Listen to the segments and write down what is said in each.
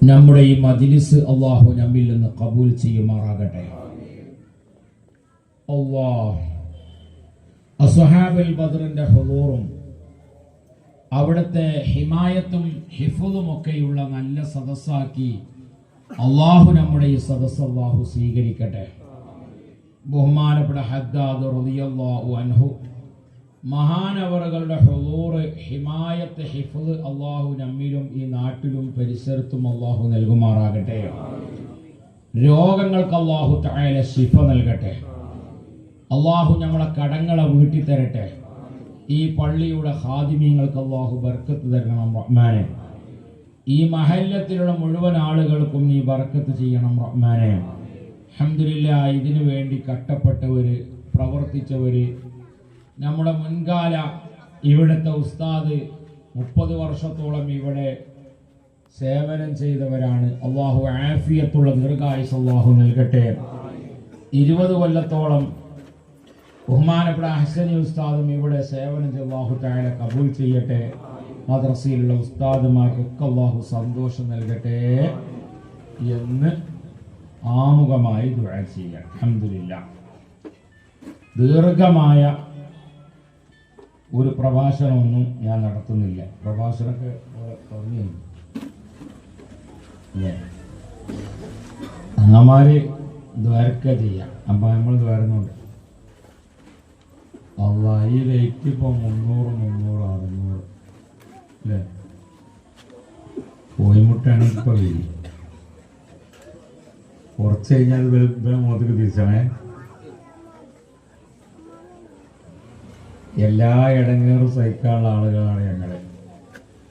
നമ്മുടെ ഈ മജ്ലിസ് അല്ലാഹു നമ്മിൽ നിന്ന് ഖബൂൽ ചെയ്യുമാറാകട്ടെ. അല്ലാഹ് അസ്ഹാബുൽ ബദ്റിന്റെ ഹുദൂറും അവിടുത്തെ ഹിമായത്തും ഹിഫ്ളും ഒക്കെയുള്ള നല്ല സദസ്സാക്കി അല്ലാഹു നമ്മുടെ ഈ സദസ്സ് അല്ലാഹു സ്വീകരിക്കട്ടെ. ബഹുമാനപ്പെട്ട ഹദ്ദാദ് റളിയല്ലാഹു അൻഹു മഹാനവറുകളുടെ ഹുദൂർ, ഹിമായത്ത്, ഹിഫ്ള് അല്ലാഹു നമ്മിലും ഈ നാട്ടിലും പരിസരത്തും അല്ലാഹു നൽകുമാറാകട്ടെ. രോഗങ്ങൾക്ക് അല്ലാഹു തആല ശിഫ നൽകട്ടെ. അല്ലാഹു നമ്മളെ കടങ്ങളെ വീട്ടി തരട്ടെ. ഈ പള്ളിയുടെ ഖാദിമീങ്ങൾക്ക് അല്ലാഹു ബർക്കത്ത് തരണം റഹ്മാനെ. ഈ മഹല്ലത്തിലുള്ള മുഴുവൻ ആളുകൾക്കും നീ ബർക്കത്ത് ചെയ്യണം റഹ്മാനെ. അൽഹംദുലില്ലാഹ്, ഇതിനു വേണ്ടി കഷ്ടപ്പെട്ടവര്, പ്രവർത്തിച്ചവര്, നമ്മുടെ മുൻകാല ഇവിടുത്തെ ഉസ്താദ് 30 വർഷത്തോളം ഇവിടെ സേവനം ചെയ്തവരാണ്. അള്ളാഹു ആഫിയത്തുള്ള ദീർഘായുസ് അള്ളാഹു നൽകട്ടെ. 20 കൊല്ലത്തോളം ബഹുമാനപ്പെട്ട ഹസനി ഉസ്താദും ഇവിടെ സേവനം ചെയ്ത് അള്ളാഹു തആല കബൂൽ ചെയ്യട്ടെ. മദ്രസയിലുള്ള ഉസ്താദുമാർക്കൊക്കെ അള്ളാഹു സന്തോഷം നൽകട്ടെ എന്ന് ആമുഖമായി ദുആ ചെയ്യാം. അൽഹംദുലില്ലാഹ്, ദീർഘമായ ഒരു പ്രഭാഷണമൊന്നും ഞാൻ നടത്തുന്നില്ല. പ്രഭാഷണമൊക്കെ പറഞ്ഞു അങ്ങമാര് ദ്വാരക്ക ചെയ്യാം. അപ്പം നമ്മൾ ദ്വാരുന്നുണ്ട്. ഈ റേറ്റ് ഇപ്പോൾ 300, 600 അല്ലേ? കോയിമുട്ടാണ് ഇപ്പോൾ വരി. കുറച്ച് കഴിഞ്ഞാൽ മുഖത്തേക്ക് തിരിച്ചണേ. എല്ലാ ഇടങ്ങേറും സഹിക്കാനുള്ള ആളുകളാണ് ഞങ്ങള്.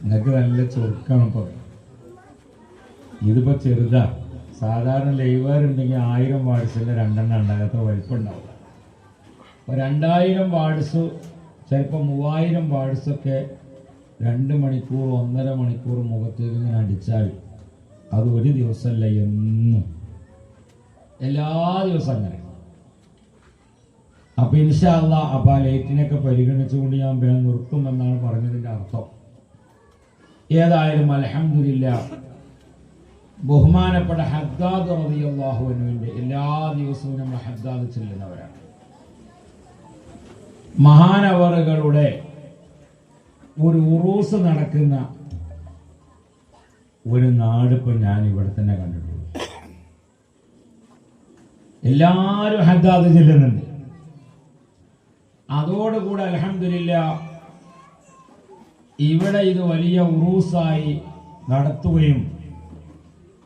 നിങ്ങൾക്ക് നല്ല ചുരുക്കാണ്. ഇപ്പോൾ ഇതിപ്പോൾ ചെറുതാ. സാധാരണ ലൈവാറുണ്ടെങ്കിൽ 1000 വാട്സിൻ്റെ 2 എണ്ണം ഉണ്ടാകാത്ത വലിപ്പമുണ്ടാവും. അപ്പോൾ 2000 വാട്സ്, ചിലപ്പോൾ 3000 വാട്സൊക്കെ 2 മണിക്കൂർ 1.5 മണിക്കൂർ മുഖത്തേക്ക് ഇങ്ങനെ അടിച്ചാൽ അത് ഒരു ദിവസമല്ല, എന്നും എല്ലാ ദിവസവും അങ്ങനെ. അപ്പൊ ഇൻഷാ അല്ലാഹ്, അപ്പൊ ആ ലൈറ്റിനൊക്കെ പരിഗണിച്ചുകൊണ്ട് ഞാൻ വേഗം നിർത്തുമെന്നാണ് പറഞ്ഞതിന്റെ അർത്ഥം. ഏതായാലും അൽഹംദുലില്ലാഹ്, ബഹുമാനപ്പെട്ട ഹദ്ദാദ് റളിയല്ലാഹു അൻഹുവിന്റെ എല്ലാ ദിവസവും നമ്മൾ ഹദ്ദാദ് ചെല്ലുന്നവരാണ്. മഹാനവറുകളുടെ ഒരു ഉറൂസ് നടക്കുന്ന ഒരു നാടിപ്പോൾ ഞാൻ ഇവിടെ തന്നെ കണ്ടിട്ടുള്ളൂ. എല്ലാവരും ഹദ്ദാദ് ചെല്ലുന്നുണ്ട്. അതോടുകൂടെ അൽഹംദുലില്ലാഹ് ഇവിടെ ഇത് വലിയ ഉറൂസായി നടത്തുകയും,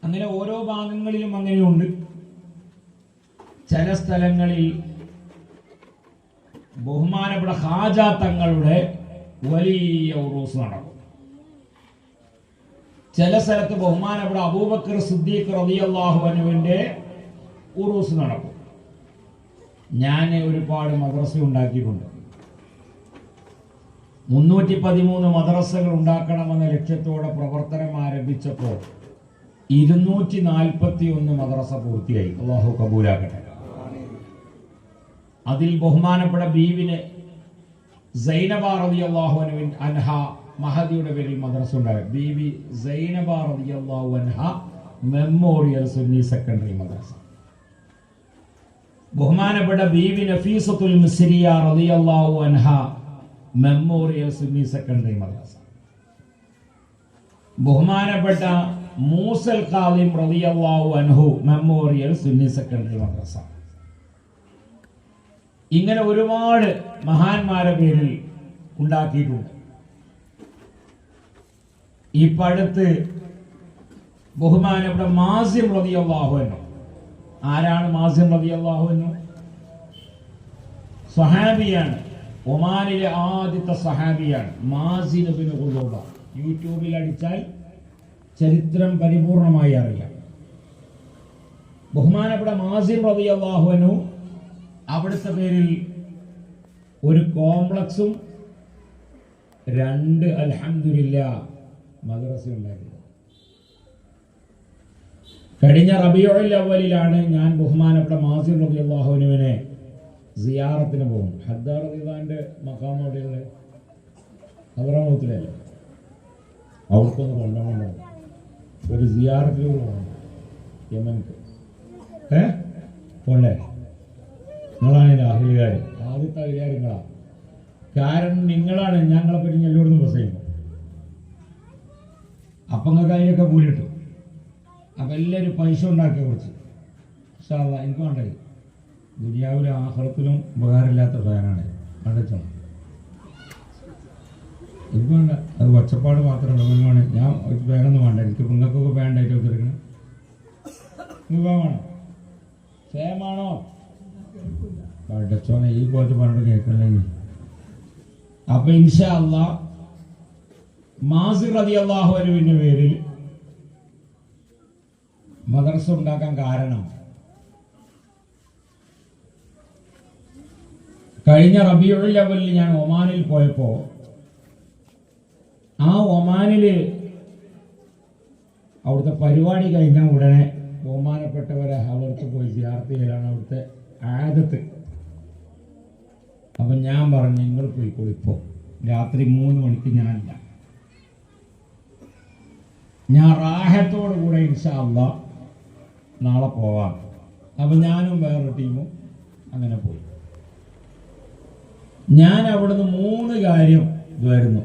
അങ്ങനെ ഓരോ ഭാഗങ്ങളിലും അങ്ങനെയുണ്ട്. ചില സ്ഥലങ്ങളിൽ ബഹുമാനപ്പെട്ട ഖാജ തങ്ങളുടെ വലിയ ഉറൂസ് നടക്കും. ചില സ്ഥലത്ത് ബഹുമാനപ്പെട്ട അബൂബക്കർ സിദ്ദീഖ് റളിയല്ലാഹു അൻഹുവിന്റെ ഉറൂസ് നടക്കും. ഞാൻ ഒരുപാട് മദ്രസ ഉണ്ടാക്കിയിട്ടുണ്ട്. 313 മദ്രസകൾ ഉണ്ടാക്കണമെന്ന ലക്ഷ്യത്തോടെ പ്രവർത്തനം ആരംഭിച്ചപ്പോൾ 241 മദ്രസ പൂർത്തിയായി. അല്ലാഹു കബൂലാക്കട്ടെ. അതിൽ ബഹുമാനപ്പെട്ട ബീവിന് സൈനബ റളിയല്ലാഹു അൻഹ മഹദിയുടെ പേരിൽ മദ്രസ ഉണ്ടായി. ബീവി സൈനബ റളിയല്ലാഹു അൻഹ മെമ്മോറിയൽ സുന്നി സെക്കൻഡറി മദ്രസ. ബഹുമാനപ്പെട്ട ബീവി നഫീസത്തുൽ മിസ്രിയ റളിയല്ലാഹു അൻഹ മെമ്മോറിയൽ സുന്നി സെക്കൻഡറി മദ്രസ. ബഹുമാനപ്പെട്ട മൂസൽ ഖാദിം റളിയല്ലാഹു അൻഹു മെമ്മോറിയൽ സുന്നി സെക്കൻഡറി മദ്രസ. ഇങ്ങനെ ഒരുപാട് മഹാന്മാരെ പേരിൽ ഉണ്ടാക്കിയിട്ടുണ്ട്. ഈ പടുത്ത് ബഹുമാനപ്പെട്ട മാസിം റളിയല്ലാഹു അൻഹു. ആരാണ് മാസിം റളിയല്ലാഹു അൻഹു? സ്വഹാബിയാണ്. ഒമാനിലെ ആദ്യത്തെ സ്വഹാബിയാണ് മാസിം ഇബ്നു ഖുദൂബ. യൂട്യൂബിൽ അടിച്ചാൽ ചരിത്രം പരിപൂർണമായി അറിയാം. ബഹുമാനപ്പെട്ട മാസിം റളിയല്ലാഹു അൻഹു അവിടുത്തെ പേരിൽ ഒരു കോംപ്ലക്സും 2 അൽഹംദുലില്ലാഹ് മദ്രസ ഉണ്ടാക്കി. കഴിഞ്ഞ റബീഉൽ അവ്വലിലാണ് ഞാൻ ബഹുമാനപ്പെട്ട മാസിം റളിയല്ലാഹു അൻഹുവിനെ സിയാറത്തിന് പോകും. ഹദ്ദാദ് റളിയല്ലാഹുവിന്റെ മഖാം അവിടെയുള്ള ഹദ്റമൗത്തിലല്ലേ, അവർക്കൊന്ന് കൊണ്ടുപോകണം. ഒരു സിയാറത്തിൽ പോകണം യമൻക്ക്. പോണ്ടേ? നിങ്ങളാണ് എൻ്റെ അഹിലുകാർ, ആദ്യത്തെ അഹിലുകാർ നിങ്ങളാണ്. കാരണം നിങ്ങളാണ് ഞങ്ങളെ പറ്റി എല്ലായിടത്തും പ്രസംഗിക്കും. അപ്പം നിങ്ങൾക്ക് അതിനൊക്കെ കൂലി കിട്ടും. അപ്പം എല്ലാവരും പൈസ ഉണ്ടാക്കിയ കുറിച്ച് എനിക്ക് വേണ്ടത് ദുനിയാവിലും ആഖിറത്തിലും ഉപകാരമില്ലാത്ത ഫാനാണ് കണ്ടെത്തണം. എനിക്ക് വേണ്ട, അത് ഒച്ചപ്പാട് മാത്രമല്ല വേണം. ഞാൻ വേണമെന്ന് വേണ്ട, എനിക്ക് നിങ്ങൾക്കൊക്കെ വേണ്ടായിട്ട് ഒത്തിരിക്കണം. നിങ്ങൾക്ക് വേണോ? ഫേമാണോ? പഠിച്ചോനെ ഈ പോലത്തെ പറഞ്ഞിട്ട് കേൾക്കണില്ലെങ്കിൽ. അപ്പൊ ഇൻഷാ അല്ലാഹ് മാസിർ റളിയല്ലാഹു അൻഹുവിന്റെ പേരിൽ മദ്രസ ഉണ്ടാക്കാൻ കാരണം കഴിഞ്ഞ റബീഉൽ അവ്വലിൽ ഞാൻ ഒമാനിൽ പോയപ്പോ ആ ഒമാനില് അവിടുത്തെ പരിപാടി കഴിഞ്ഞ ഉടനെ ബഹുമാനപ്പെട്ടവരെ അവിടുത്തെ പോയി സിയാറത്ത് ചെയ്യലാണ് അവിടുത്തെ ആദത്ത്. അപ്പം ഞാൻ പറഞ്ഞു നിങ്ങൾ പോയിക്കോളൂ, ഇപ്പോൾ രാത്രി 3 മണിക്ക് ഞാനില്ല, ഞാൻ റാഹത്തോടു കൂടെ ഇൻഷാ അല്ലാഹ് നാളെ പോവാം. അപ്പം ഞാനും വേറൊരു ടീമും അങ്ങനെ പോയി. ഞാൻ അവിടുന്ന് 3 കാര്യം വരുന്നു,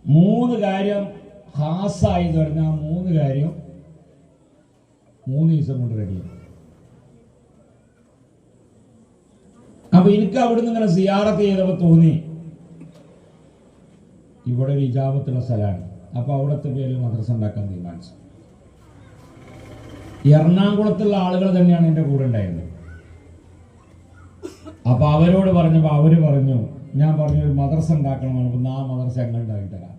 3 കാര്യം ഖാസായി വരുന്ന ആ 3 കാര്യം 3 ദിവസം കൊണ്ട് റെഡിയാണ്. അപ്പൊ എനിക്ക് അവിടുന്ന് ഇങ്ങനെ സിയാറത്ത് ചെയ്തപ്പോൾ തോന്നി ഇവിടെ ഒരു ഇജാബത്തുള്ള സ്ഥലമാണ്. അപ്പൊ അവിടുത്തെ പേരിൽ മദ്രസ ഉണ്ടാക്കാൻ തീരുമാനിച്ചു. എറണാകുളത്തുള്ള ആളുകൾ തന്നെയാണ് എൻ്റെ കൂടെ ഉണ്ടായിരുന്നത്. അപ്പൊ അവരോട് പറഞ്ഞപ്പോൾ അവര് പറഞ്ഞു, ഞാൻ പറഞ്ഞു ഒരു മദ്രസ ഉണ്ടാക്കണം. അപ്പൊ ആ മദ്രസ എങ്ങനെ ഉണ്ടാക്കി തരാം.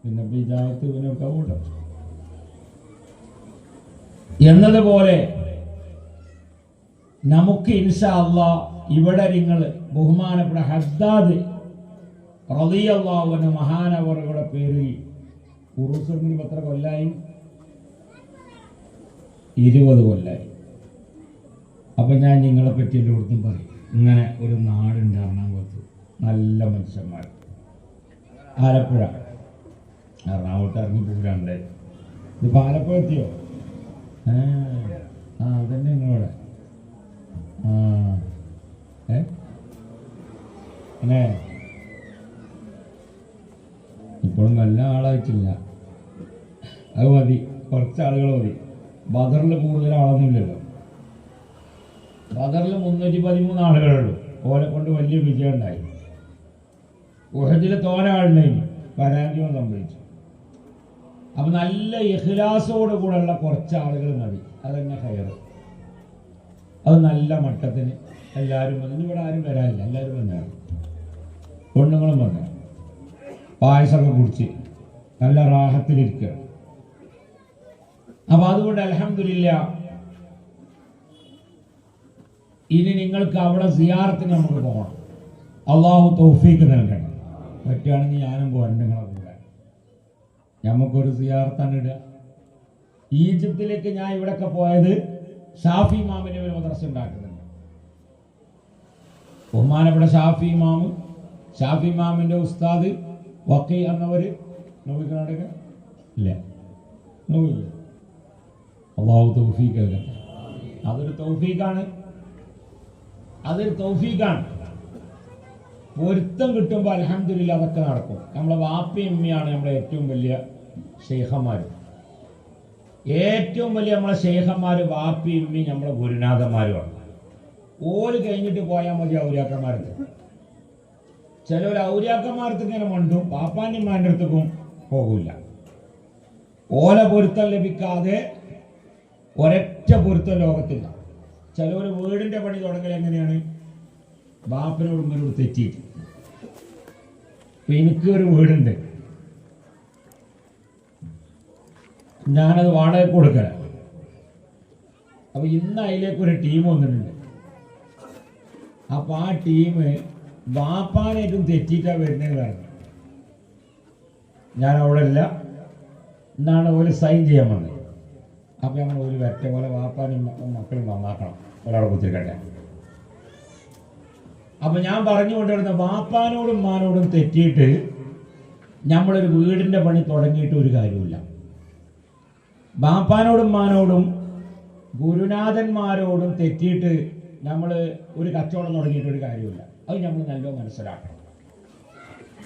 പിന്നെ ഇജാബത്ത് ഇതിനൊക്കെ കൂട്ടും എന്നതുപോലെ നമുക്ക് ഇൻഷാ അല്ലാഹ് ഇവിടെ നിങ്ങൾ ബഹുമാനപ്പെട്ട ഹദ്ദാദ് റളിയല്ലാഹു അൻഹു മഹാനവറുകളുടെ പേരിൽ ഉറൂസിന് എത്ര കൊല്ലായി? 20 കൊല്ലായി. അപ്പൊ ഞാൻ നിങ്ങളെ പറ്റി എല്ലായിടത്തും പറയും, ഇങ്ങനെ ഒരു നാടുണ്ട് എറണാകുളത്ത്, നല്ല മനുഷ്യന്മാർ. ആലപ്പുഴ, എറണാകുളത്ത് ഇറങ്ങി പോകാണ്ട്. ഇതിപ്പോ ആലപ്പുഴ എത്തിയോ? അതന്നെ നിങ്ങളവിടെ അല്ലേ? ഇപ്പോഴും നല്ല ആളായിട്ടില്ല, അത് മതി, കുറച്ച് ആളുകൾ മതി. ബദറിൽ കൂടുതൽ ആളൊന്നുമില്ലല്ലോ. ബദറിൽ 313 ആളുകളുള്ളൂ. ഓലെ കൊണ്ട് വലിയ വിജയം ഉണ്ടായി. ഉഹദിൽ തോന ആളുണ്ടായി, പരാജയം സംഭവിച്ചു. അപ്പൊ നല്ല ഇഖ്ലാസോട് കൂടെയുള്ള കുറച്ച് ആളുകൾ മതി, അതന്നെ ഹൈർ. അത് നല്ല മട്ടത്തിന് എല്ലാവരും വന്നു. ഇവിടെ ആരും വരാനില്ല, എല്ലാവരും വന്നാണ്, പെണ്ണുങ്ങളും വന്നു, പായസമൊക്കെ കുടിച്ച് നല്ല റാഹത്തിലിരിക്കുക. അപ്പൊ അതുകൊണ്ട് അൽഹംദുലില്ലാഹ് ഇനി നിങ്ങൾക്ക് അവിടെ സിയാറത്തിന് നമുക്ക് പോകണം. അള്ളാഹു തൗഫീഖ് നൽകണം. പറ്റുകയാണെങ്കിൽ ഞാനും പോകാൻ നിങ്ങളെ കൂടെ. നമുക്കൊരു സിയാറത്താണ് ഇടുക. ഈജിപ്തിലേക്ക് ഞാൻ ഇവിടെയൊക്കെ പോയത് ഷാഫി ഇമാമിന്റെ ഒരു മദ്രസ ഉണ്ടാക്കുന്നുണ്ട്. ബഹുമാനപ്പെട്ട ഷാഫി ഇമാമിന്റെ ഉസ്താദ് വക്കീ എന്നവര് നോക്കിക്കണ ഇല്ല, നോക്കില്ല. അള്ളാഹു തൗഫീഖ് നൽകട്ടെ. അതൊരു തൗഫീഖാണ്. പൊരുത്തം കിട്ടുമ്പോൾ അൽഹംദുലില്ലാഹ് അതൊക്കെ നടക്കും. നമ്മളെ വാപ്പയും ഉമ്മയാണ് നമ്മളെ ഏറ്റവും വലിയ ശൈഖന്മാർ. ഏറ്റവും വലിയ നമ്മളെ ശൈഖന്മാര് വാപ്പയും ഉമ്മയും നമ്മളെ ഗുരുനാഥന്മാരുമാണ്. ഓല് കഴിഞ്ഞിട്ട് പോയാൽ മതി ഔലിയാക്കന്മാർക്ക്. ചിലർ ഔലിയാക്കന്മാർക്ക് ഇങ്ങനെ മണ്ടും, വാപ്പാൻ്റെ ഉമ്മാൻ്റെ അടുത്തേക്കും പോകില്ല. ഓല പൊരുത്തം ലഭിക്കാതെ ഒരൊറ്റ പൊരുത്തം ലോകത്തില്ല. ചിലവർ വീടിന്റെ പണി തുടങ്ങൽ എങ്ങനെയാണ്? ബാപ്പനോട് ഉമ്മനോട് തെറ്റിയിട്ട്. എനിക്ക് ഒരു വീടുണ്ട്, ഞാനത് വാടകയ്ക്ക് കൊടുക്കല. അപ്പൊ ഇന്ന് അതിലേക്കൊരു ടീം വന്നിട്ടുണ്ട്. അപ്പൊ ആ ടീം ബാപ്പാനായിട്ടും തെറ്റിയിട്ടാ വരുന്നത്. കാരണം ഞാൻ അവിടെ ഇല്ല എന്നാണ് ഒരു സൈൻ ചെയ്യാൻ വന്നത്. അപ്പൊ നമ്മൾ ഒരു വരട്ടെ പോലെ വാപ്പാനും മക്കളും നന്നാക്കണം, ഒരാളെ കുത്തിരിക്കട്ടെ. അപ്പൊ ഞാൻ പറഞ്ഞുകൊണ്ടിരുന്ന വാപ്പാനോടും മാനോടും തെറ്റിയിട്ട് നമ്മളൊരു വീടിന്റെ പണി തുടങ്ങിയിട്ട് ഒരു കാര്യമില്ല. ബാപ്പാനോടും മാനോടും ഗുരുനാഥന്മാരോടും തെറ്റിയിട്ട് നമ്മൾ ഒരു കച്ചവടം തുടങ്ങിയിട്ടൊരു കാര്യമില്ല. അത് നമ്മൾ നല്ലോണം മനസ്സിലാക്കണം.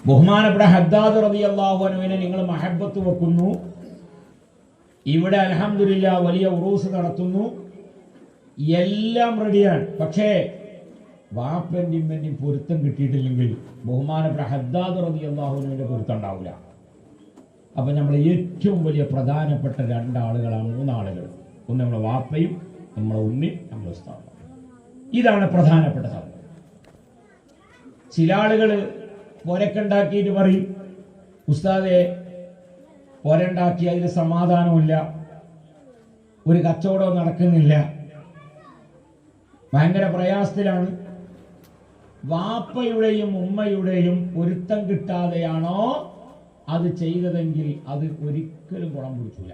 ബഹുമാനപ്പെട്ട ഹദ്ദാദ് റളിയല്ലാഹു അൻഹുവിനെ നിങ്ങൾ മഹബ്ബത്ത് വെക്കുന്നു, ഇവിടെ അൽഹംദുലില്ലാഹ് വലിയ ഉറൂസ് നടത്തുന്നു, എല്ലാം റെഡിയാണ്. പക്ഷേ വാപ്പൻ്റെയും പൊരുത്തം കിട്ടിയിട്ടില്ലെങ്കിൽ ബഹുമാനപ്പെട്ട ഹദ്ദാദ് റളിയല്ലാഹു അൻഹുവിന്റെ പൊരുത്തം ഉണ്ടാവില്ല. അപ്പം നമ്മൾ ഏറ്റവും വലിയ പ്രധാനപ്പെട്ട രണ്ടാളുകളാണ്, മൂന്നാളുകൾ. ഒന്ന് നമ്മളെ വാപ്പയും നമ്മളെ ഉമ്മയും നമ്മളെ ഉസ്താദും. ഇതാണ് പ്രധാനപ്പെട്ട സംഭവം. ചില ആളുകൾ പൊരക്കുണ്ടാക്കിയിട്ട് പറയും, ഉസ്താദെ പൊരണ്ടാക്കി അതിന് സമാധാനമില്ല, ഒരു കച്ചവടവും നടക്കുന്നില്ല, ഭയങ്കര പ്രയാസത്തിലാണ്. വാപ്പയുടെയും ഉമ്മയുടെയും പൊരുത്തം കിട്ടാതെയാണോ അത് ചെയ്തതെങ്കിൽ അത് ഒരിക്കലും ഗുണം പിടിച്ചില്ല.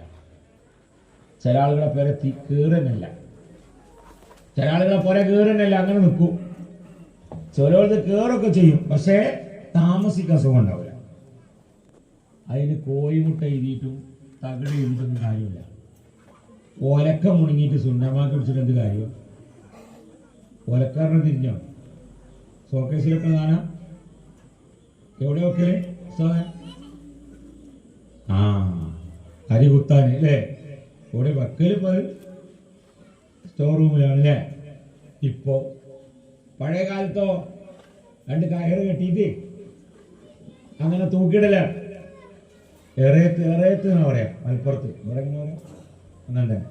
ചില ആളുകളെ പുര കീറനല്ല, ചില ആളുകളെ പുര കീറനല്ല, അങ്ങനെ നിൽക്കും. ചിലർക്ക് കീറൊക്കെ ചെയ്യും, പക്ഷേ താമസിക്കാൻ സുഖം ഉണ്ടാവില്ല. അതിന് കോഴിമുട്ട എഴുതിയിട്ടും തകിട് എഴുതിയിട്ടൊന്നും കാര്യമില്ല. ഒലക്ക മുണങ്ങിയിട്ട് സുന്നമാക്കി പിടിച്ചിട്ട് എന്ത് കാര്യം? ഒലക്കാരനെ തിരിഞ്ഞോ? ഷോക്കേസിലൊക്കെ കാണാം. എവിടെ വെക്കല്? അരി കുത്താൻ അല്ലേ? ഇവിടെ വെക്കല് സ്റ്റോർ റൂമിലാണ് അല്ലേ? ഇപ്പോ പഴയ കാലത്തോ രണ്ട് കയറ് കെട്ടിയിട്ട് അങ്ങനെ തൂക്കിയിടലാണ്. എറയത്ത് എന്നാ പറയാ, മലപ്പുറത്ത് ഇവിടെ എങ്ങനെ പറയാം, അങ്ങനെ തന്നെ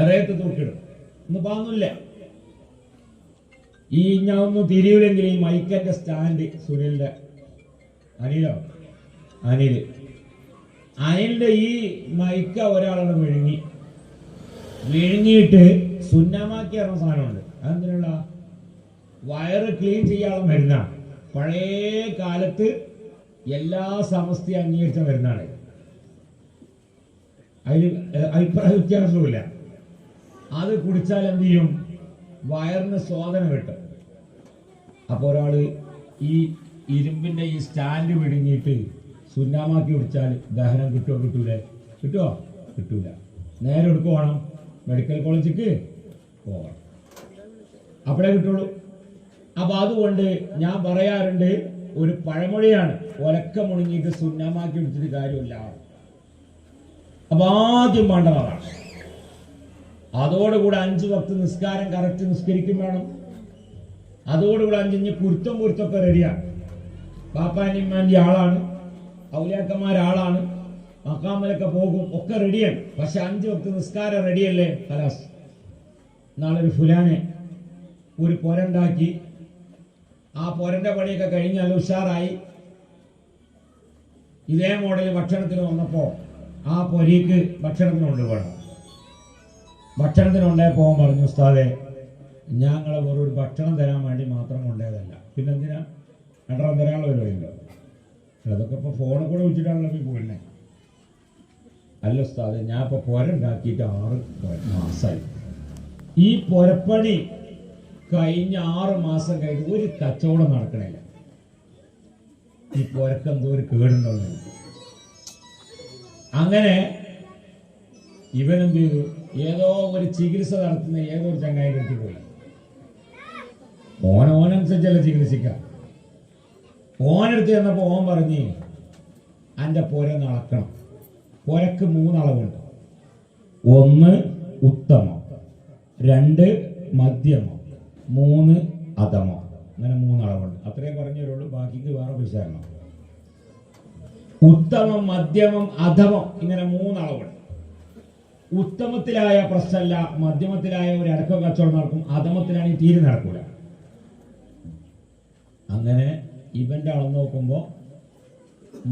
എറയത്ത് തൂക്കിയിടും. ഒന്നും പാന്നില്ല. ഈ ഞാൻ ഒന്നും തിരിയില്ലെങ്കിൽ ഈ മൈക്കന്റെ സ്റ്റാൻഡ് സുനിലിന്റെ അനിലിന്റെ ഈ മൈക്ക ഒരാളാണ് വിഴുങ്ങിയിട്ട് സുന്നമാക്കി ഇറങ്ങുന്ന സാധനമുണ്ട്. അതെന്തിനുള്ള? വയറ് ക്ലീൻ ചെയ്യാനുള്ള മരുന്നാണ്. പഴയ കാലത്ത് എല്ലാ സമസ്തയും അംഗീകരിച്ച മരുന്നാണ്. അതിൽ അഭിപ്രായ വ്യത്യാസവുമില്ല. അത് കുടിച്ചാൽ എന്ത് ചെയ്യും? വയറിന് സ്വാദന കിട്ടും. അപ്പോൾ ഒരാള് ഈ ഇരുമ്പിന്റെ ഈ സ്റ്റാൻഡ് വിഴുങ്ങിയിട്ട് സുന്നാമാക്കി കുടിച്ചാൽ ദഹനം കിട്ടുമോ? കിട്ടൂലേ? കിട്ടൂല. നേരെ എടുക്കുക വേണം, മെഡിക്കൽ കോളേജിക്ക് പോകണം, അപ്പോഴേ കിട്ടുള്ളൂ. അപ്പൊ അതുകൊണ്ട് ഞാൻ പറയാറുണ്ട്, ഒരു പഴമൊഴിയാണ്, ഒലക്ക മുണങ്ങിയിട്ട് സുന്നമാക്കി കുടിച്ചിട്ട് കാര്യമില്ല. അപ്പൊ ആദ്യം വേണ്ടതാണ്. അതോടുകൂടെ 5 വക്ത് നിസ്കാരം കറക്റ്റ് നിസ്കരിക്കും വേണം. അതോടുകൂടെ 5 കുരുത്തൊക്കെ റെഡിയാണ്. പാപ്പാനിമ്മാൻ്റെ ആളാണ്, ഔലിയാക്കന്മാരാളാണ്, മക്കാമലൊക്കെ പോകും, ഒക്കെ റെഡിയാണ്. പക്ഷെ 5 വക്ത് നിസ്കാരം റെഡിയല്ലേ? ഖലാസ്. നാളൊരു ഫുലാനെ ഒരു പൊരണ്ടാക്കി, ആ പൊരന്റെ പണിയൊക്കെ കഴിഞ്ഞാൽ ഉഷാറായി. ഇതേ മോഡൽ ഭക്ഷണത്തിന് വന്നപ്പോ ആ പൊരിക്ക് ഭക്ഷണത്തിന് കൊണ്ടുപോകണം. ഭക്ഷണത്തിന് കൊണ്ടേ പോകാൻ പറഞ്ഞു, ഉസ്താദെ ഞങ്ങളെ വെറൊരു ഭക്ഷണം തരാൻ വേണ്ടി മാത്രം കൊണ്ടേതല്ല, പിന്നെ എന്തിനാ രണ്ടെണ്ണം തരാനുള്ള പരിപാടിയുണ്ടോ? അതൊക്കെ ഇപ്പൊ ഫോണിൽ കൂടെ വിളിച്ചിട്ടാണല്ലോ പോയി പോയിരുന്നേ. അല്ല ഉസ്താദെ, ഞാൻ ഇപ്പൊ പൊരണ്ടാക്കിയിട്ട് 6 മാസമായി. ഈ പൊരപ്പണി കഴിഞ്ഞ 6 മാസം കഴിഞ്ഞ് ഒരു കച്ചവടം നടക്കണില്ല. ഈ പൊരക്കെന്തോ ഒരു കേടുണ്ടോന്ന്. അങ്ങനെ ഇവനെന്ത് ചെയ്തു? ഏതോ ഒരു ചികിത്സ നടത്തുന്ന ഏതോ ഒരു ചങ്ങായിൻ്റെ അടുത്ത് പോയി. ഓനനുസരിച്ചല്ല ചികിത്സിക്കാം. ഓനെടുത്ത് ചെന്നപ്പോ ഓൻ പറഞ്ഞ്, എൻ്റെ പൊര നടക്കണം. പൊരക്ക് 3 അളവുണ്ട്. 1 ഉത്തമം, 2 മധ്യമം, 3 അധമം. അങ്ങനെ 3 അളവുണ്ട്. അത്രയും പറഞ്ഞു തരുള്ളൂ, ബാക്കിക്ക് വേറെ പൈസ തരണം. ഉത്തമം, മധ്യമം, അധമം, ഇങ്ങനെ 3 അളവുണ്ട്. ഉത്തമത്തിലായ പ്രശ്നമല്ല, മധ്യമത്തിലായ ഒരു അടക്കം കച്ചവടം നടക്കും, അധമത്തിലാണെങ്കിൽ തീരെ നടക്കൂല. അങ്ങനെ ഇവന്റെ അളന്ന് നോക്കുമ്പോ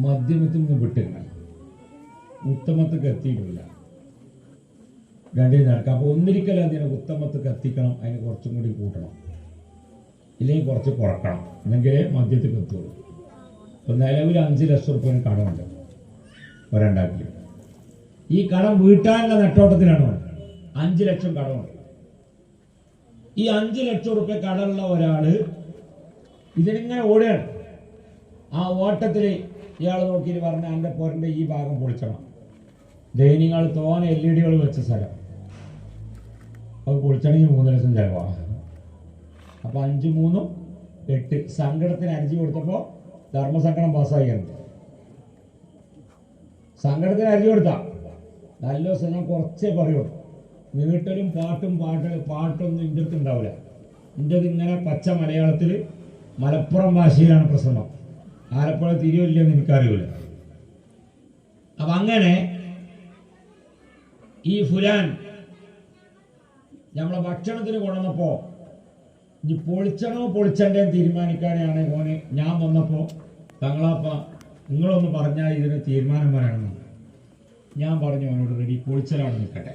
മധ്യമത്തിൽ നിന്ന് വിട്ടില്ല, ഉത്തമത്തേക്ക് എത്തിയിട്ടില്ല. രണ്ടിനും നടക്കാം. അപ്പൊ ഒന്നിരിക്കലും അതിനെ ഉത്തമത്തേക്ക് എത്തിക്കണം, അതിന് കുറച്ചും കൂടി കൂട്ടണം, ഇല്ലെങ്കിൽ കുറച്ച് കുറക്കണം, എന്നെങ്കിലേ മധ്യത്തേക്ക് എത്തുള്ളൂ. ഇപ്പൊ നിലവിൽ 5 ലക്ഷം റുപ്യ കടമുണ്ട് ഒരണ്ടാക്കി. ഈ കടം വീട്ടാനുള്ള നെട്ടോട്ടത്തിലാണ്. 5 ലക്ഷം കടമുണ്ട്. ഈ 5 ലക്ഷം റുപ്യ കടമുള്ള ഒരാള് ഇതിനിങ്ങനെ ഓടുകയാണ്. ആ ഓട്ടത്തില് ഇയാൾ നോക്കിയിട്ട് പറഞ്ഞ എൻ്റെ പൊരന്റെ ഈ ഭാഗം പൊളിച്ചണം, ഡൈനിങ്ങൾ തോന LED വെച്ച സ്ഥലം, അത് പൊളിച്ചണെങ്കിൽ 3 ലക്ഷം ചിലവാണ്. അപ്പൊ 5 3 8 സങ്കടത്തിന് അരിച്ചു കൊടുത്തപ്പോ ധർമ്മസങ്കടം പാസ്സാക്കിയാണ്. സങ്കടത്തിന് അരിച്ചു കൊടുത്താ നല്ല ദിവസം ഞാൻ കുറച്ചേ പറയുള്ളൂ. നീട്ടലും പാട്ടൊന്നും എൻ്റെ അടുത്ത് ഉണ്ടാവില്ല. എൻ്റെ ഇങ്ങനെ പച്ച മലയാളത്തിൽ മലപ്പുറം ഭാഷയിലാണ് പ്രസംഗം. ആലപ്പുഴ തിരിവില്ലെന്ന് എനിക്കറിയില്ല. അപ്പൊ അങ്ങനെ ഈ ഫുലാൻ നമ്മളെ ഭക്ഷണത്തിന് കൊണ്ടുവന്നപ്പോ ഇനി പൊളിച്ചണോ പൊളിച്ചണ്ടേ തീരുമാനിക്കാനാണ് ഓന് ഞാൻ വന്നപ്പോ തങ്ങളാപ്പ നിങ്ങളൊന്ന് പറഞ്ഞാൽ ഇതിന് തീരുമാനം പറയണം. ഞാൻ പറഞ്ഞു അവനോട് റെഡി, പൊളിച്ചലവിടെ നിൽക്കട്ടെ,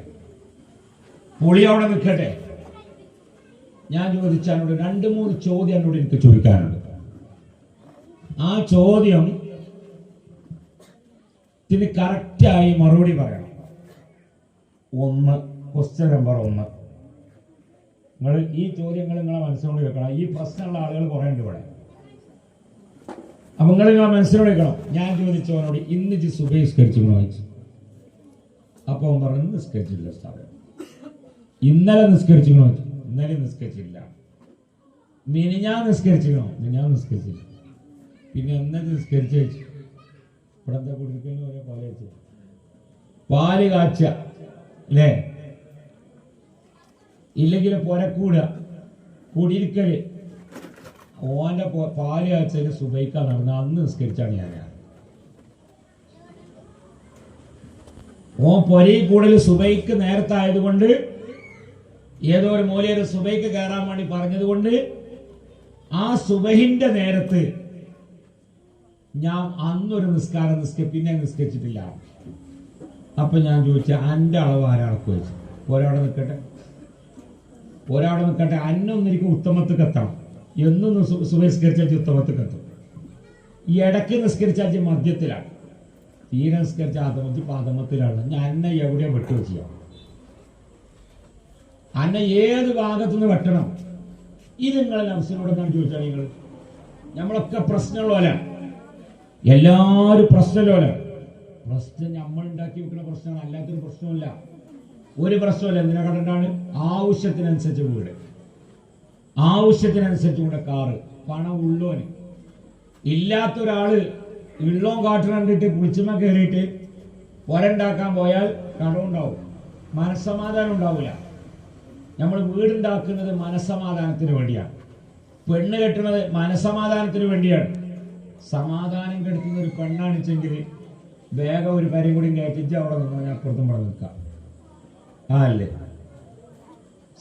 പൊളി അവിടെ നിൽക്കട്ടെ. ഞാൻ ചോദിച്ച എന്നോട് 2-3 ചോദ്യം എന്നോട് എനിക്ക് ചോദിക്കാനുണ്ട്. ആ ചോദ്യം ഇതിന് കറക്റ്റായി മറുപടി പറയണം. 1 ക്വസ്റ്റ്യൻ നമ്പർ 1. നിങ്ങൾ ഈ ചോദ്യങ്ങൾ നിങ്ങളെ മനസ്സിനോട് വെക്കണം. ഈ പ്രശ്നമുള്ള ആളുകൾ കുറേ ഉണ്ട് ഇവിടെ. അപ്പൊ നിങ്ങളെ മനസ്സിനോട് വെക്കണം. ഞാൻ ചോദിച്ചവനോട് ഇന്ന് സുബഹി നിസ്കരിച്ചു ചോദിച്ചു. അപ്പൊ അവൻ പറഞ്ഞു നിസ്കരിച്ചില്ല സ്ഥാപനം. ഇന്നലെ നിസ്കരിച്ചിക്കണോ? ഇന്നലെ നിസ്കരിച്ചില്ല. മിനിഞ്ഞാൻ നിസ്കരിച്ചിക്കണോ? മിനിഞ്ഞാൻ നിസ്കരിച്ചില്ല. പിന്നെ എന്നെ നിസ്കരിച്ചു വെച്ചു. ഇവിടെ എന്താ കുടിക്കലിന് പറയാ? പാല് കാച്ച, പാല് കാച്ച അല്ലേ? ഇല്ലെങ്കിൽ പൊരക്കൂടുക, കുടിയിരിക്കല്. ഓന്റെ പാല് കാച്ചല് സുബൈക്കാ നടന്ന അന്ന് നിസ്കരിച്ചാണ് ഞാൻ. ഓൻ പൊരയിൽ കൂടുതൽ സുബൈക്ക് നേരത്തെ ആയതുകൊണ്ട് ഏതോ ഒരു മൂലയൊരു സുബൈക്ക് കയറാൻ വേണ്ടി പറഞ്ഞതുകൊണ്ട് ആ സുബഹിന്റെ നേരത്ത് ഞാൻ അന്നൊരു നിസ്കാരം പിന്നെ നിസ്കരിച്ചിട്ടില്ല. അപ്പൊ ഞാൻ ചോദിച്ച അന്റെ അളവ് ആരാൾക്ക് വെച്ചു? ഒരാടെ നിൽക്കട്ടെ, അന്നൊന്നിരിക്കും ഉത്തമത്തിൽ എത്തണം. എന്നും സുബഹിസ്കരിച്ചാൽ ഉത്തമത്തിൽ എത്തും. ഈ ഇടയ്ക്ക് നിസ്കരിച്ചാൽ മധ്യത്തിലാണ്, തീരെ നിസ്കരിച്ച പാദമത്തിലാണ്. ഞാൻ അന്നെ എവിടെയോ വെട്ടുവെച്ചാ, അന്നെ ഏത് ഭാഗത്തുനിന്ന് വെട്ടണം? ഇത് നിങ്ങളെ നഫ്സിനോട് ഞാൻ ചോദിച്ചാൽ നിങ്ങൾ നമ്മളൊക്കെ പ്രശ്നമുള്ള എല്ലാവരും പ്രശ്നമുള്ള പ്രശ്നം നമ്മൾ ഉണ്ടാക്കി വെക്കുന്ന പ്രശ്നമാണ്, അല്ലാത്തൊരു പ്രശ്നമില്ല. ഒരു പ്രശ്നമില്ല. എന്തിനാ കണ്ടാണ്? ആവശ്യത്തിനനുസരിച്ച് വീട്, ആവശ്യത്തിനനുസരിച്ച് കൂടെ കാറ്. പണം ഉള്ളോന്. ഇല്ലാത്തൊരാള് ഉള്ളോൻ കാട്ടിൽ കണ്ടിട്ട് കുളിച്ചുമ കയറിയിട്ട് പൊരണ്ടാക്കാൻ പോയാൽ കടമുണ്ടാവും, മനസ്സമാധാനം ഉണ്ടാവില്ല. നമ്മൾ വീടുണ്ടാക്കുന്നത് മനസ്സമാധാനത്തിന് വേണ്ടിയാണ്, പെണ്ണ് കെട്ടുന്നത് മനസ്സമാധാനത്തിന് വേണ്ടിയാണ്. സമാധാനം കെടുത്തുന്ന ഒരു പെണ്ണാണിച്ചെങ്കിൽ വേഗം ഒരു കാര്യം കൂടി കയറ്റിച്ച് അവിടെ നിന്ന് ഞാൻ അപ്പുറത്തും ഇവിടെ നിൽക്കാം. അല്ലേ?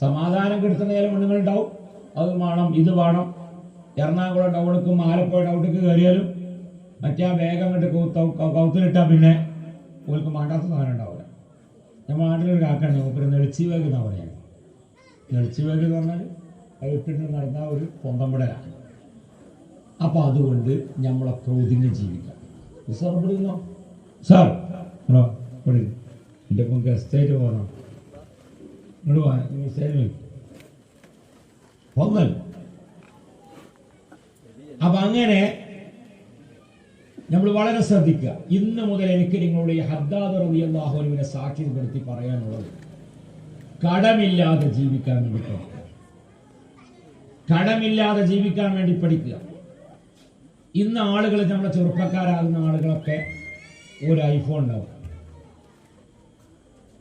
സമാധാനം കെടുത്തുന്നതിലും പെണ്ണുങ്ങളുണ്ടാവും. അത് വേണം, ഇത് വേണം. എറണാകുളം ടൗണിക്കും ആലപ്പുഴ ടൗണിക്ക് കയറിയാലും മറ്റേ വേഗം കണ്ട് കൗത്തിലിട്ടാൽ പിന്നെ ഓൾക്ക് മാണ്ടാത്ത സാധനം ഉണ്ടാവില്ല. നമ്മുടെ നാട്ടിലൊരു കാക്കുണ്ട്, മൂപ്പര് നെളിച്ചി വേഗ് എന്നാ പറയാൻ. നെളിച്ചി വേഗ് എന്ന് പറഞ്ഞാൽ അത് ഇട്ടിട്ട് നടന്ന ഒരു പൊന്തമ്പടലാണ്. അപ്പൊ അതുകൊണ്ട് നമ്മളൊക്കെ ഒതുങ്ങി ജീവിക്കാം. സാർ പിടിക്കുന്നോ? സാർ എൻ്റെ ഇപ്പം ഗസ്റ്റായിട്ട് പോകണം. ഇങ്ങോട്ട് പോകാൻ സ്റ്റേജിൽ പൊങ്ങൽ. അപ്പൊ അങ്ങനെ നമ്മൾ വളരെ ശ്രദ്ധിക്കുക. ഇന്ന് മുതൽ എനിക്ക് നിങ്ങളുടെ ഈ ഹദ്ദാദ് റളിയല്ലാഹു അൻഹുവിനെ സാക്ഷ്യപ്പെടുത്തി പറയാനുള്ളത്, കടമില്ലാതെ ജീവിക്കാൻ വേണ്ടി പഠിക്കുക. കടമില്ലാതെ ജീവിക്കാൻ വേണ്ടി പഠിക്കുക. ഇന്ന് ആളുകൾ, നമ്മുടെ ചെറുപ്പക്കാരാകുന്ന ആളുകളൊക്കെ ഒരു ഐഫോൺ ഉണ്ടാവും,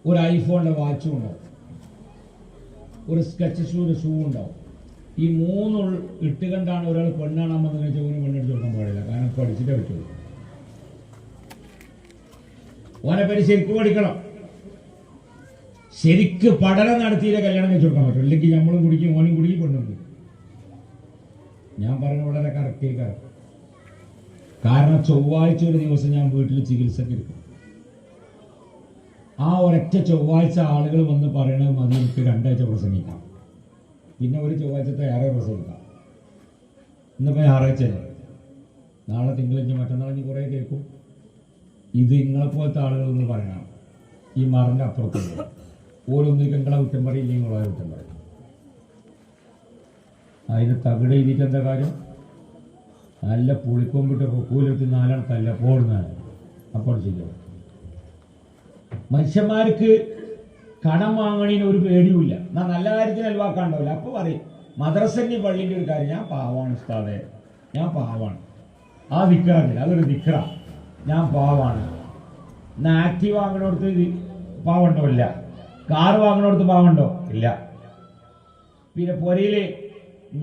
ഒരു ഐഫോണിന്റെ വാച്ചും ഉണ്ടാവും, ഒരു സ്കെച്ച് ഷൂ ഉണ്ടാവും. ഈ 3 ഇട്ടുകൊണ്ടാണ് ഒരാൾ പെണ്ണാണെന്ന് ചോദിച്ചാൽ പെണ്ണെടുത്ത് കൊടുക്കാൻ പാടില്ല. കാരണം പഠിച്ചിട്ടേ പറ്റുള്ളൂ. ഓനെ പറ്റി ശരിക്കും പഠിക്കണം. ശരിക്ക് പഠനം നടത്തിയില്ലേ കല്യാണം കഴിച്ചു കൊടുക്കാൻ പറ്റും. അല്ലെങ്കിൽ നമ്മളും കുടിക്കും, ഓനും കുടിക്കും, പെണ്ണും കുടിക്കും. ഞാൻ പറഞ്ഞ വളരെ കറക്റ്റ്. കാരണം ചൊവ്വാഴ്ച ഒരു ദിവസം ഞാൻ വീട്ടിൽ ചികിത്സക്ക് ഇരിക്കും. ആ ഒരൊറ്റ ചൊവ്വാഴ്ച ആളുകൾ വന്ന് പറയണത് മതി, എനിക്ക് 2 ആഴ്ച പ്രസംഗിക്കാം. പിന്നെ ഒരു ചൊവ്വാഴ്ചത്തെ ഏറെ പ്രസംഗിക്കാം. ഇന്നിപ്പോൾ ഞായറാഴ്ചയല്ലേ, നാളെ തിങ്കളഞ്ച് മറ്റന്നാളഞ്ഞ് കുറേ കേൾക്കും. ഇത് നിങ്ങളെപ്പോലത്തെ ആളുകളെന്ന് പറയണം. ഈ മറിൻ്റെ അപ്പുറത്തുണ്ട് ഓരോന്നിൽ നിങ്ങളെ കുറ്റം പറയും, ഇല്ലെങ്കിൽ നിങ്ങളെ കുറ്റം പറയും. അതിന് തകിട് എഴുതിയിട്ട് എന്താ കാര്യം? നല്ല പുളിക്കൊമ്പിട്ട് പൊക്കൂലെത്തി 4 തല്ല പോടുന്നതാണ്. അപ്പോൾ ശരിയാവും. മനുഷ്യന്മാർക്ക് കടം വാങ്ങണീന് ഒരു പേടിയുമില്ല. എന്നാ നല്ല കാര്യത്തിന് അൽവാക്കാണ്ടാവില്ല. അപ്പൊ പറയും മദ്രസന്നി പള്ളിന്റെ ഒരു കാര്യം, ഞാൻ പാവാണ് ഉസ്താദെ, ഞാൻ പാവാണ്. ആ ദിക്റില്ല, അതൊരു ദിക്റ, ഞാൻ പാവാണ്. എന്നാ ആക്റ്റീവ് വാങ്ങണോടത്ത് പാവുണ്ടോ? ഇല്ല. കാർ വാങ്ങണോടത്ത് പാവുണ്ടോ? ഇല്ല. പിന്നെ പൊരയില്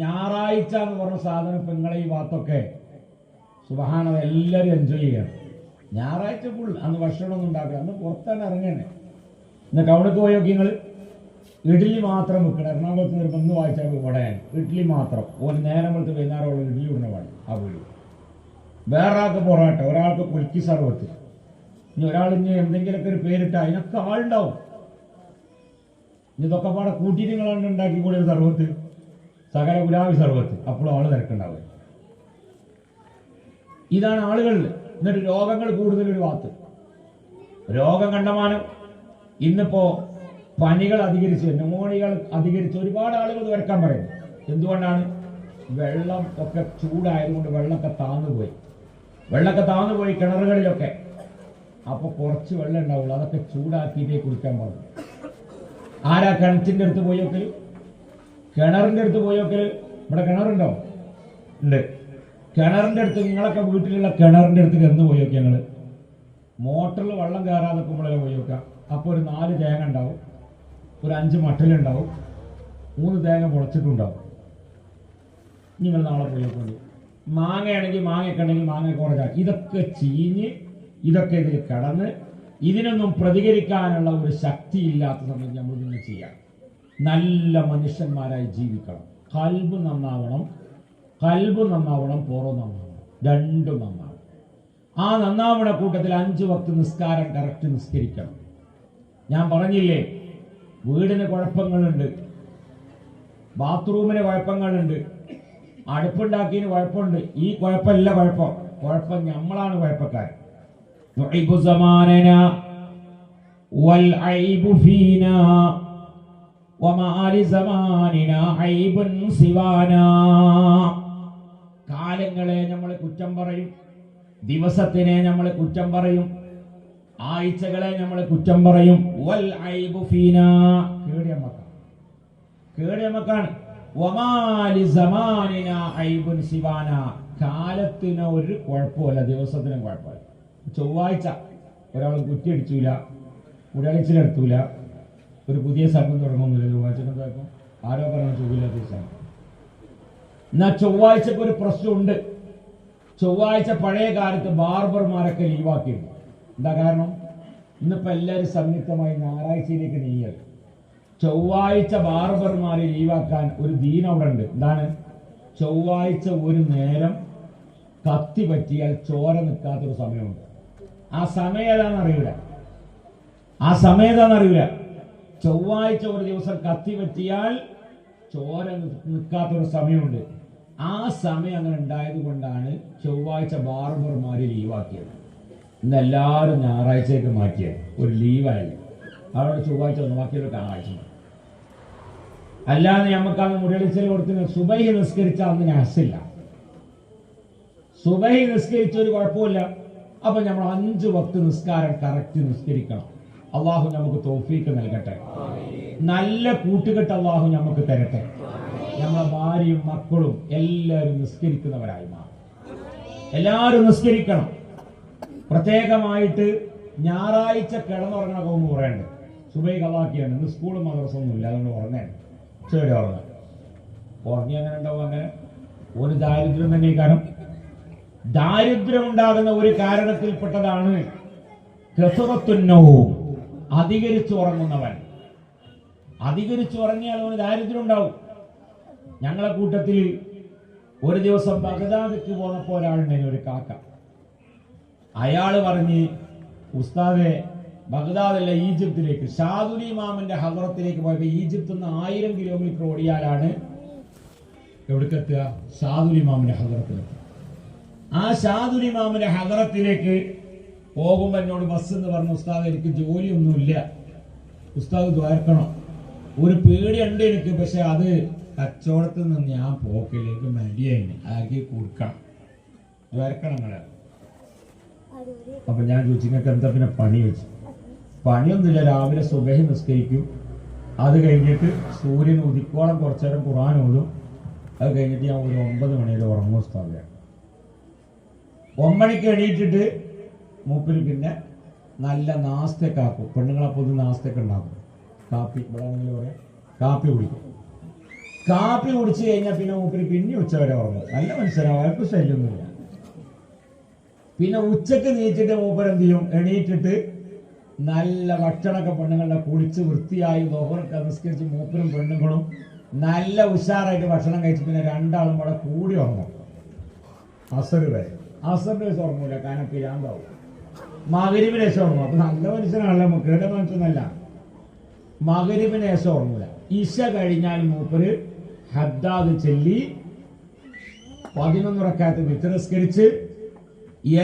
ഞായറാഴ്ച എന്ന് പറഞ്ഞ സാധനം ഇപ്പൊ നിങ്ങളെ ഈ ഭാഗത്തൊക്കെ സുബ്ഹാനല്ലാഹ് എല്ലാവരും എൻജോയ് ചെയ്യണം. ഞായറാഴ്ച ഫുൾ അന്ന് ഭക്ഷണമൊന്നും ഉണ്ടാക്കുക, അന്ന് പുറത്താണ് ഇറങ്ങണേ. ഇന്ന് ടൗണിൽ പോയി നോക്കി നിങ്ങൾ, ഇഡ്ഡലി മാത്രം വെക്കണം. എറണാകുളത്ത് നിന്ന് ഒന്ന് വായിച്ചാൽ ഇവിടെയാണ് ഇഡ്ഡലി മാത്രം. ഒരു നേരം വെളുത്ത് വൈകുന്നേരമുള്ള ഇഡ്ഡലി ഇടുന്ന പാടി ആ വീട്. വേറൊരാൾക്ക് പൊറോട്ട, ഒരാൾക്ക് കുൽക്കി സർവത്ത്, ഇനി ഒരാൾ ഇനി എന്തെങ്കിലുമൊക്കെ ഒരു പേരിട്ട അതിനൊക്കെ ആളുണ്ടാവും. ഇതൊക്കെ പാടെ കൂട്ടിയിട്ട് നിങ്ങളാണ് ഉണ്ടാക്കിക്കൂടിയ സർവത്ത്, സകല ഗുലാബി സർവത്ത്, അപ്പോഴും ആള് തിരക്കുണ്ടാവുക. ഇതാണ് ആളുകളിൽ. എന്നിട്ട് രോഗങ്ങൾ കൂടുതലൊരു ഭാഗത്ത്, രോഗം കണ്ടമാനം. ഇന്നിപ്പോ പനികൾ അധികരിച്ചു, ന്യൂമോണികൾ അധികരിച്ചു. ഒരുപാട് ആളുകൾ വരക്കാൻ പറയുന്നു. എന്തുകൊണ്ടാണ്? വെള്ളം ഒക്കെ ചൂടായതുകൊണ്ട് വെള്ളമൊക്കെ താന്നുപോയി, വെള്ളമൊക്കെ താന്നുപോയി കിണറുകളിലൊക്കെ. അപ്പൊ കുറച്ച് വെള്ളം ഉണ്ടാവുള്ളൂ, അതൊക്കെ ചൂടാക്കിയിട്ടേ കുടിക്കാൻ പാടുള്ളൂ. ആരാ കിണറ്റിന്റെ അടുത്ത് പോയി നോക്കല്? കിണറിന്റെ അടുത്ത് പോയി നോക്കല്? ഇവിടെ കിണറുണ്ടോ? ഉണ്ട്. കിണറിന്റെ അടുത്ത്, നിങ്ങളൊക്കെ വീട്ടിലുള്ള കിണറിന്റെ അടുത്ത് എന്ന് പോയി നോക്കി. ഞങ്ങള് മോട്ടറിൽ വെള്ളം കയറാതെ നിൽക്കുമ്പോഴേ പോയി നോക്കാം. അപ്പൊ ഒരു 4 തേങ്ങ ഉണ്ടാവും, ഒരു 5 മട്ടലുണ്ടാവും, 3 തേങ്ങ മുളച്ചിട്ടുണ്ടാവും. നിങ്ങൾ നാളെ പോയി നോക്കൂ. മാങ്ങയാണെങ്കിൽ മാങ്ങയൊക്കെ ഉണ്ടെങ്കിൽ മാങ്ങ കുറഞ്ഞാൽ ഇതൊക്കെ ചീഞ്ഞ് ഇതൊക്കെ ഇതിൽ കടന്ന് ഇതിനൊന്നും പ്രതികരിക്കാനുള്ള ഒരു ശക്തി ഇല്ലാത്ത സമയത്ത് നമ്മൾ ഇങ്ങനെ ചെയ്യാം. നല്ല മനുഷ്യന്മാരായി ജീവിക്കണം. കൽബ് നന്നാവണം, കൽബ് നന്നാവണം, പുറം നന്നാവണം, രണ്ടും നന്നാവണം. ആ നന്നാവണ കൂട്ടത്തിൽ 5 വക്ത് നിസ്കാരം കറക്റ്റ് നിസ്കരിക്കണം. ഞാൻ പറഞ്ഞില്ലേ, വീടിന് കുഴപ്പങ്ങളുണ്ട്, ബാത്റൂമിന് കുഴപ്പങ്ങളുണ്ട്, അടുപ്പുണ്ടാക്കിയതിന് കുഴപ്പമുണ്ട്. ഈ കുഴപ്പമല്ല കുഴപ്പം നമ്മളാണ് കുഴപ്പക്കാർ. കാലങ്ങളെ നമ്മൾ കുറ്റം പറയും, ദിവസത്തിനെ നമ്മൾ കുറ്റം പറയും, ആഴ്ചകളെ നമ്മൾ കുറ്റം പറയും. വൽ ഐബു ഫീനാ, കേടിയമ്മക്കാണ്. വമാലി സമാനിനാ ഐബുൻ സിവാനാ, കാലത്തിന് ഒരു കുഴപ്പമില്ല, ദിവസത്തിനും കുഴപ്പമില്ല. ചൊവ്വാഴ്ച ഒരാൾ കുറ്റിയടിച്ചൂല, ഉടളിച്ചിലെടുത്തൂല, ഒരു പുതിയ സംഘം തുടങ്ങുന്നില്ല. ചൊവ്വാഴ്ച ആരോ പറഞ്ഞു ചൊവ്വില്ലാത്ത ദിവസമാണ്. എന്നാ ചൊവ്വാഴ്ചക്ക് ഒരു പ്രശ്നമുണ്ട്. ചൊവ്വാഴ്ച പഴയ കാലത്ത് ബാർബർമാരൊക്കെ ലീവാക്കിയിരുന്നു. എന്താ കാരണം? ഇന്നിപ്പോ എല്ലാവരും സംയുക്തമായി ഞായറാഴ്ചയിലേക്ക് നീങ്ങൽ. ചൊവ്വാഴ്ച ബാർബർമാരെ ലീവാക്കാൻ ഒരു ദീൻ അവിടെ ഉണ്ട്. എന്താണ്? ചൊവ്വാഴ്ച ഒരു നേരം കത്തി പറ്റിയാൽ ചോര നിൽക്കാത്തൊരു സമയമുണ്ട്. ആ സമയം ഏതാണെന്നറിയില്ല, ചൊവ്വാഴ്ച ഒരു ദിവസം കത്തി പറ്റിയാൽ ചോര നിൽക്കാത്തൊരു സമയമുണ്ട്. ആ സമയം അങ്ങനെ ഉണ്ടായത് കൊണ്ടാണ് ചൊവ്വാഴ്ച ബാർബർമാരെ ലീവാക്കിയത്. ഇന്ന് എല്ലാവരും ഞായറാഴ്ചയ്ക്ക് മാറ്റിയത്, ഒരു ലീവായാലും അവിടെ ചൊവ്വാഴ്ച ഒന്ന് ബാക്കിയുള്ള ഞായറാഴ്ച. അല്ലാതെ നമുക്കന്ന് മുരളിച്ചൽ കൊടുത്ത് സുബഹി നിസ്കരിച്ച അന്ന് നഹസില്ല. സുബഹി നിസ്കരിച്ച ഒരു കുഴപ്പമില്ല. അപ്പൊ നമ്മൾ 5 വക്ത് നിസ്കാരം കറക്റ്റ് നിസ്കരിക്കണം. അള്ളാഹു നമുക്ക് തൗഫീക്ക് നൽകട്ടെ. നല്ല കൂട്ടുകെട്ട് അള്ളാഹു നമുക്ക് തരട്ടെ. നമ്മളെ ഭാര്യയും മക്കളും എല്ലാവരും നിസ്കരിക്കുന്നവരായി മാറും. എല്ലാവരും നിസ്കരിക്കണം. പ്രത്യേകമായിട്ട് ഞായറാഴ്ച കിടന്നുറങ്ങണ പോകുമ്പോൾ പറയണ്ട്, സുബൈ കളാക്കിയാണ്, ഇന്ന് സ്കൂളും മദ്രസൊന്നും ഇല്ല, അതുകൊണ്ട് ഉറങ്ങാൻ ശരി ഉറങ്ങി അങ്ങനെ ഉണ്ടാവും. അങ്ങനെ ഒരു ദാരിദ്ര്യം തന്നെ. കാരണം ദാരിദ്ര്യം ഉണ്ടാകുന്ന ഒരു കാരണത്തിൽപ്പെട്ടതാണ് കസറത്തുന്നവും, അധികരിച്ചു ഉറങ്ങുന്നവൻ. അധികരിച്ചു ഉറങ്ങിയാൽ അവന് ദാരിദ്ര്യം ഉണ്ടാവും. ഞങ്ങളെ കൂട്ടത്തിൽ ഒരു ദിവസം ബഗ്ദാദിക്ക് പോന്നപ്പോൾ ഒരാളുണ്ടായിരുന്നു, ഒരു കാക്ക. അയാള് പറഞ്ഞ്, ഉസ്താദെ ബഗ്ദാദല്ല ഈജിപ്തിലേക്ക്, ഷാദുൽ ഇമാമിന്റെ ഹദ്റത്തിലേക്ക് പോയപ്പോ ഈജിപ്തിൽ നിന്ന് 1000 കിലോമീറ്റർ ഓടിയാലാണ് എവിടേക്കെത്തുക? ഷാദുൽ ഇമാമിന്റെ ഹദ്റത്തിലേക്ക്. ആ ഷാദുൽ ഇമാമിന്റെ ഹദ്റത്തിലേക്ക് പോകുമ്പോ എന്നോട് ബസ് എന്ന് പറഞ്ഞു, ഉസ്താദ് എനിക്ക് ജോലിയൊന്നുമില്ല, ഉസ്താദ് ദ്വാരക്കണം, ഒരു പേടിയുണ്ട് എനിക്ക്, പക്ഷെ അത് കച്ചവടത്തിൽ നിന്ന് ഞാൻ പോക്കിലേക്ക് മടിയായി ആക്കി കൊടുക്കണം, ദ്വാരക്കണം നിങ്ങളെ. അപ്പൊ ഞാൻ ചോദിച്ചു, നിങ്ങൾക്ക് എന്താ പിന്നെ പണി വെച്ചു? പണിയൊന്നുമില്ല. രാവിലെ സുബഹി നിസ്കരിക്കും, അത് കഴിഞ്ഞിട്ട് സൂര്യൻ ഉദിക്കോളം കുറച്ചു നേരം ഖുർആൻ ഓതും, അത് കഴിഞ്ഞിട്ട് ഞാൻ ഒരു 9 മണി വരെ ഉറങ്ങും സ്ഥാപിയാണ്. 9 മണിക്ക് എണീറ്റിട്ട് മൂപ്പര് പിന്നെ നല്ല നാസ്തയൊക്കെ ആക്കും. പെണ്ണുങ്ങളെ പൊതു നാസ്തയൊക്കെ ഉണ്ടാക്കും. കാപ്പി, ഇവിടെ ആണെങ്കിൽ പറയാം കാപ്പി കുടിക്കും. കാപ്പി കുടിച്ച് കഴിഞ്ഞാൽ പിന്നെ മൂപ്പര് പിന്നെ ഉച്ചവരെ ഉറങ്ങും. നല്ല മനുഷ്യനാണ്, അയാൾക്ക് ശല്യമൊന്നുമില്ല. പിന്നെ ഉച്ചക്ക് നീച്ചിട്ട് മൂപ്പര് എന്ത് ചെയ്യും, എണീറ്റിട്ട് നല്ല ഭക്ഷണമൊക്കെ പെണ്ണുങ്ങളുടെ കുളിച്ച് വൃത്തിയായി ദോഹറൊക്കെ നിസ്കരിച്ച് മൂപ്പരും പെണ്ണുങ്ങളും നല്ല ഉഷാറായിട്ട് ഭക്ഷണം കഴിച്ച് പിന്നെ രണ്ടാളും കൂടെ കൂടി ഉറങ്ങും അസർ വരെ. അസറിന്റെ ദിവസം ഉറങ്ങൂല, കാരണം പിരാന്താവും. മഗ്‌രിബിന് ശേഷം ഉറങ്ങും. അപ്പൊ നല്ല മനുഷ്യനാണല്ലോ, കേട്ട മനുഷ്യനല്ല. മഗ്‌രിബിന് ശേഷം ഉറങ്ങൂല. ഇശ കഴിഞ്ഞാൽ മൂപ്പര് ഹദ്ദാദ് ചൊല്ലി 11 റക്അത്ത് വിത്ർ നിസ്കരിച്ച്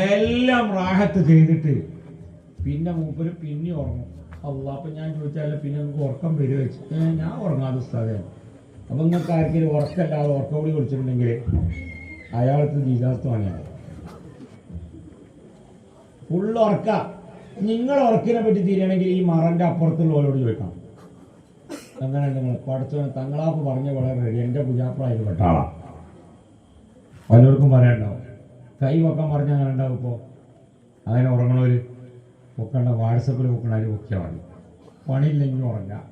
എല്ലാം റാഹത്ത് ചെയ്തിട്ട് പിന്നെ മൂപ്പര് പിന്നെ ഉറങ്ങും. അള്ളാ, അപ്പൊ ഞാൻ ചോദിച്ചാൽ പിന്നെ നമുക്ക് ഉറക്കം വരിക വെച്ച് ഞാൻ ഉറങ്ങാതെ ഉസ്താദാണ്. അപ്പൊ നിങ്ങൾക്ക് ആർക്കെങ്കിലും ഉറക്കല്ലാതെ ഉറക്കകൂടി വിളിച്ചിട്ടുണ്ടെങ്കിൽ അയാൾക്ക് ദീദാസ്ത് വാങ്ങിയാൽ ഫുള്ള് ഉറക്ക. നിങ്ങൾ ഉറക്കിനെ പറ്റി തീരുകയാണെങ്കിൽ ഈ മറന്റെ അപ്പുറത്തുള്ളവരോട് ചോദിക്കണം. അങ്ങനെ നിങ്ങൾ പഠിച്ചവൻ തങ്ങളാപ്പ് പറഞ്ഞ വളരെ റെഡി. എന്റെ പുജാപ്രായത് പെട്ട ആളാ, പലർക്കും പറയാനുണ്ടാവും. കൈ വെക്കാൻ പറഞ്ഞാൽ അങ്ങനെ ഉണ്ടാവും. ഇപ്പോൾ അങ്ങനെ ഉറങ്ങണവര് പൊക്കണ്ട, വാട്സപ്പിൽ പൊക്കണവര് പൊക്കിയാൽ മതി. പണിയില്ലെങ്കിൽ ഉറങ്ങാം,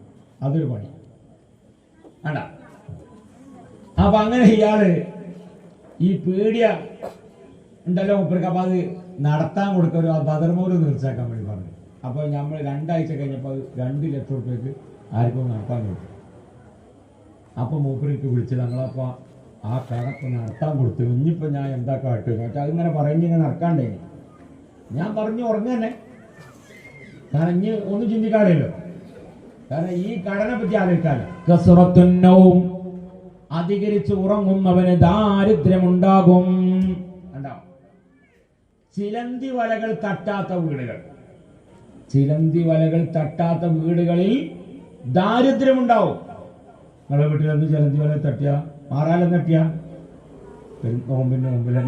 അതൊരു പണി വേണ്ട. അപ്പൊ അങ്ങനെ ഇയാള് ഈ പീഡിയ ഉണ്ടല്ലോ മൂപ്പർക്ക്, അപ്പൊ അത് നടത്താൻ കൊടുക്കുക, ഒരു ബദർമൂര് തീർച്ചയാക്കാൻ വേണ്ടി പറഞ്ഞു. അപ്പൊ നമ്മൾ 2 ആഴ്ച കഴിഞ്ഞപ്പോൾ അത് 2 ലക്ഷം റുപ്യക്ക് ആർക്കും നടത്താൻ കൊടുത്തു. അപ്പൊ മൂപ്പർക്ക് വിളിച്ച് ഞങ്ങളപ്പോ ആ കടപ്പ് നടത്താൻ കൊടുത്തു. ഇനിയിപ്പോ ഞാൻ എന്താ കാട്ടുക, മറ്റേ അതിങ്ങനെ പറഞ്ഞിങ്ങനെ നടക്കാണ്ടേ. ഞാൻ പറഞ്ഞു ഉറങ്ങ തന്നെ, കാരണം ഇനി ഒന്നും ചിന്തിക്കാറില്ലല്ലോ. കാരണം ഈ കടനെ പറ്റി ആലോചിക്കാല്ലോ. അധികരിച്ച് ഉറങ്ങുന്നവന് ദാരിദ്ര്യമുണ്ടാകും. ചിലന്തി വലകൾ തട്ടാത്ത വീടുകൾ, ചിലന്തി വലകൾ തട്ടാത്ത വീടുകളിൽ ദാരിദ്ര്യമുണ്ടാവും. നിങ്ങളുടെ വീട്ടിലെന്ത് ചിലന്തി വല തട്ടിയ മാറാലം തട്ടിയ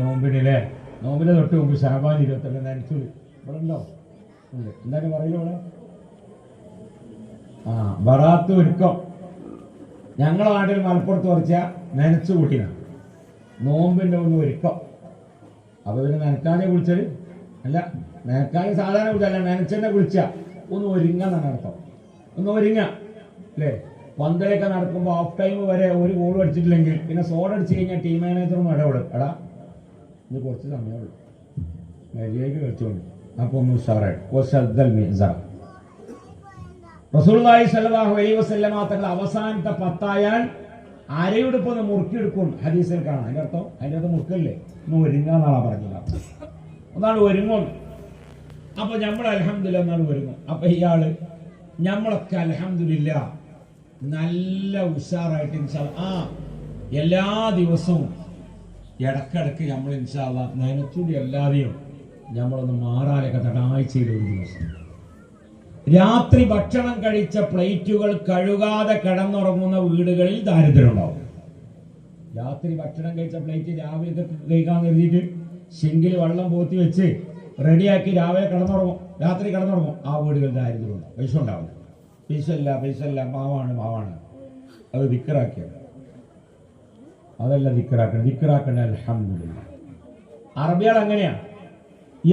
നോമ്പിനിലെ തൊട്ട് മുമ്പ് ശാബാൻ 22 നനച്ചൂര് ഇവിടെ ഉണ്ടോ? എന്തായാലും പറയില്ല ഇവിടെ. ബറാത്ത് ഒരുക്കം ഞങ്ങളെ നാട്ടിൽ മലപ്പുറത്ത് കുറച്ച നനച്ചു കൂട്ടിന നോമ്പിന്റെ ഒന്ന് ഒരുക്കം. അപ്പൊ പിന്നെ നനക്കാതെ കുളിച്ചത് അല്ല, നനക്കാതെ സാധാരണ കുളിച്ചല്ല, നനച്ചെന്നെ കുളിച്ച ഒന്ന് ഒരുങ്ങാന്നാണ് അർത്ഥം. ഒന്ന് ഒരുങ്ങ അല്ലേ? പന്തലൊക്കെ നടക്കുമ്പോൾ ഹാഫ് ടൈം വരെ ഒരു ഗോൾ അടിച്ചിട്ടില്ലെങ്കിൽ പിന്നെ സോഡ് അടിച്ചു കഴിഞ്ഞാൽ ടീം മാനേജറൊന്നും ഇടപെടും. എടാ ഇത് കുറച്ച് സമയമുള്ളൂ, മര്യാദയ്ക്ക് കളിച്ചോണ്ട്. അപ്പൊ ഒന്ന് ഉഷാറായിട്ട് റസൂലുള്ളാഹി സ്വല്ലല്ലാഹു അലൈഹി വസല്ലമ തങ്ങൾ അവസാനത്തെ 10 ആയാൽ അരയുടുപ്പൊന്ന് മുറുക്കിയെടുക്കും. ഹദീസിൽ കാണാം. അതിന്റെ അർത്ഥം മുറുക്കല്ലേ, ഒന്ന് ഒരുങ്ങാന്നാണ് പറഞ്ഞത്. ഒന്നാണ് ഒരുങ്ങും. അപ്പൊ നമ്മൾ അൽഹംദുലില്ലാഹ് ഒന്നാണ് ഒരുങ്ങും. അപ്പൊ ഇയാള് നമ്മളൊക്കെ അൽഹംദുലില്ലാഹ് നല്ല ഉഷാറായിട്ട് ഇൻഷാ അല്ലാഹ് എല്ലാ ദിവസവും ഇടക്കിടക്ക് നമ്മൾ ഇൻഷാ അല്ലാഹ് നനച്ചുകൂടി എല്ലാതെയും നമ്മളൊന്ന് മാറാലൊക്കെ ആഴ്ചയിൽ ഒരു ദിവസം രാത്രി ഭക്ഷണം കഴിച്ച പ്ലേറ്റുകൾ കഴുകാതെ കിടന്നുറങ്ങുന്ന വീടുകളിൽ ദാരിദ്ര്യം ഉണ്ടാവും. രാത്രി ഭക്ഷണം കഴിച്ച പ്ലേറ്റ് രാവിലെ കഴിക്കാൻ കരുതിയിട്ട് സിങ്കിൽ വെള്ളം പോത്തി വെച്ച് റെഡിയാക്കി രാവിലെ കിടന്നുറങ്ങും, രാത്രി കിടന്നുറങ്ങും. ആ വീടുകളിൽ ദാരിദ്ര്യം ഉണ്ടാവും, പൈസ ഉണ്ടാവില്ല. പൈസല്ല പാവാണ്. അത് ദിക്റാക്കിയത്, അതല്ല ദിക്റാക്കണ്ട അൽഹംദുലില്ലാഹ്. അറബികൾ അങ്ങനെയാണ്,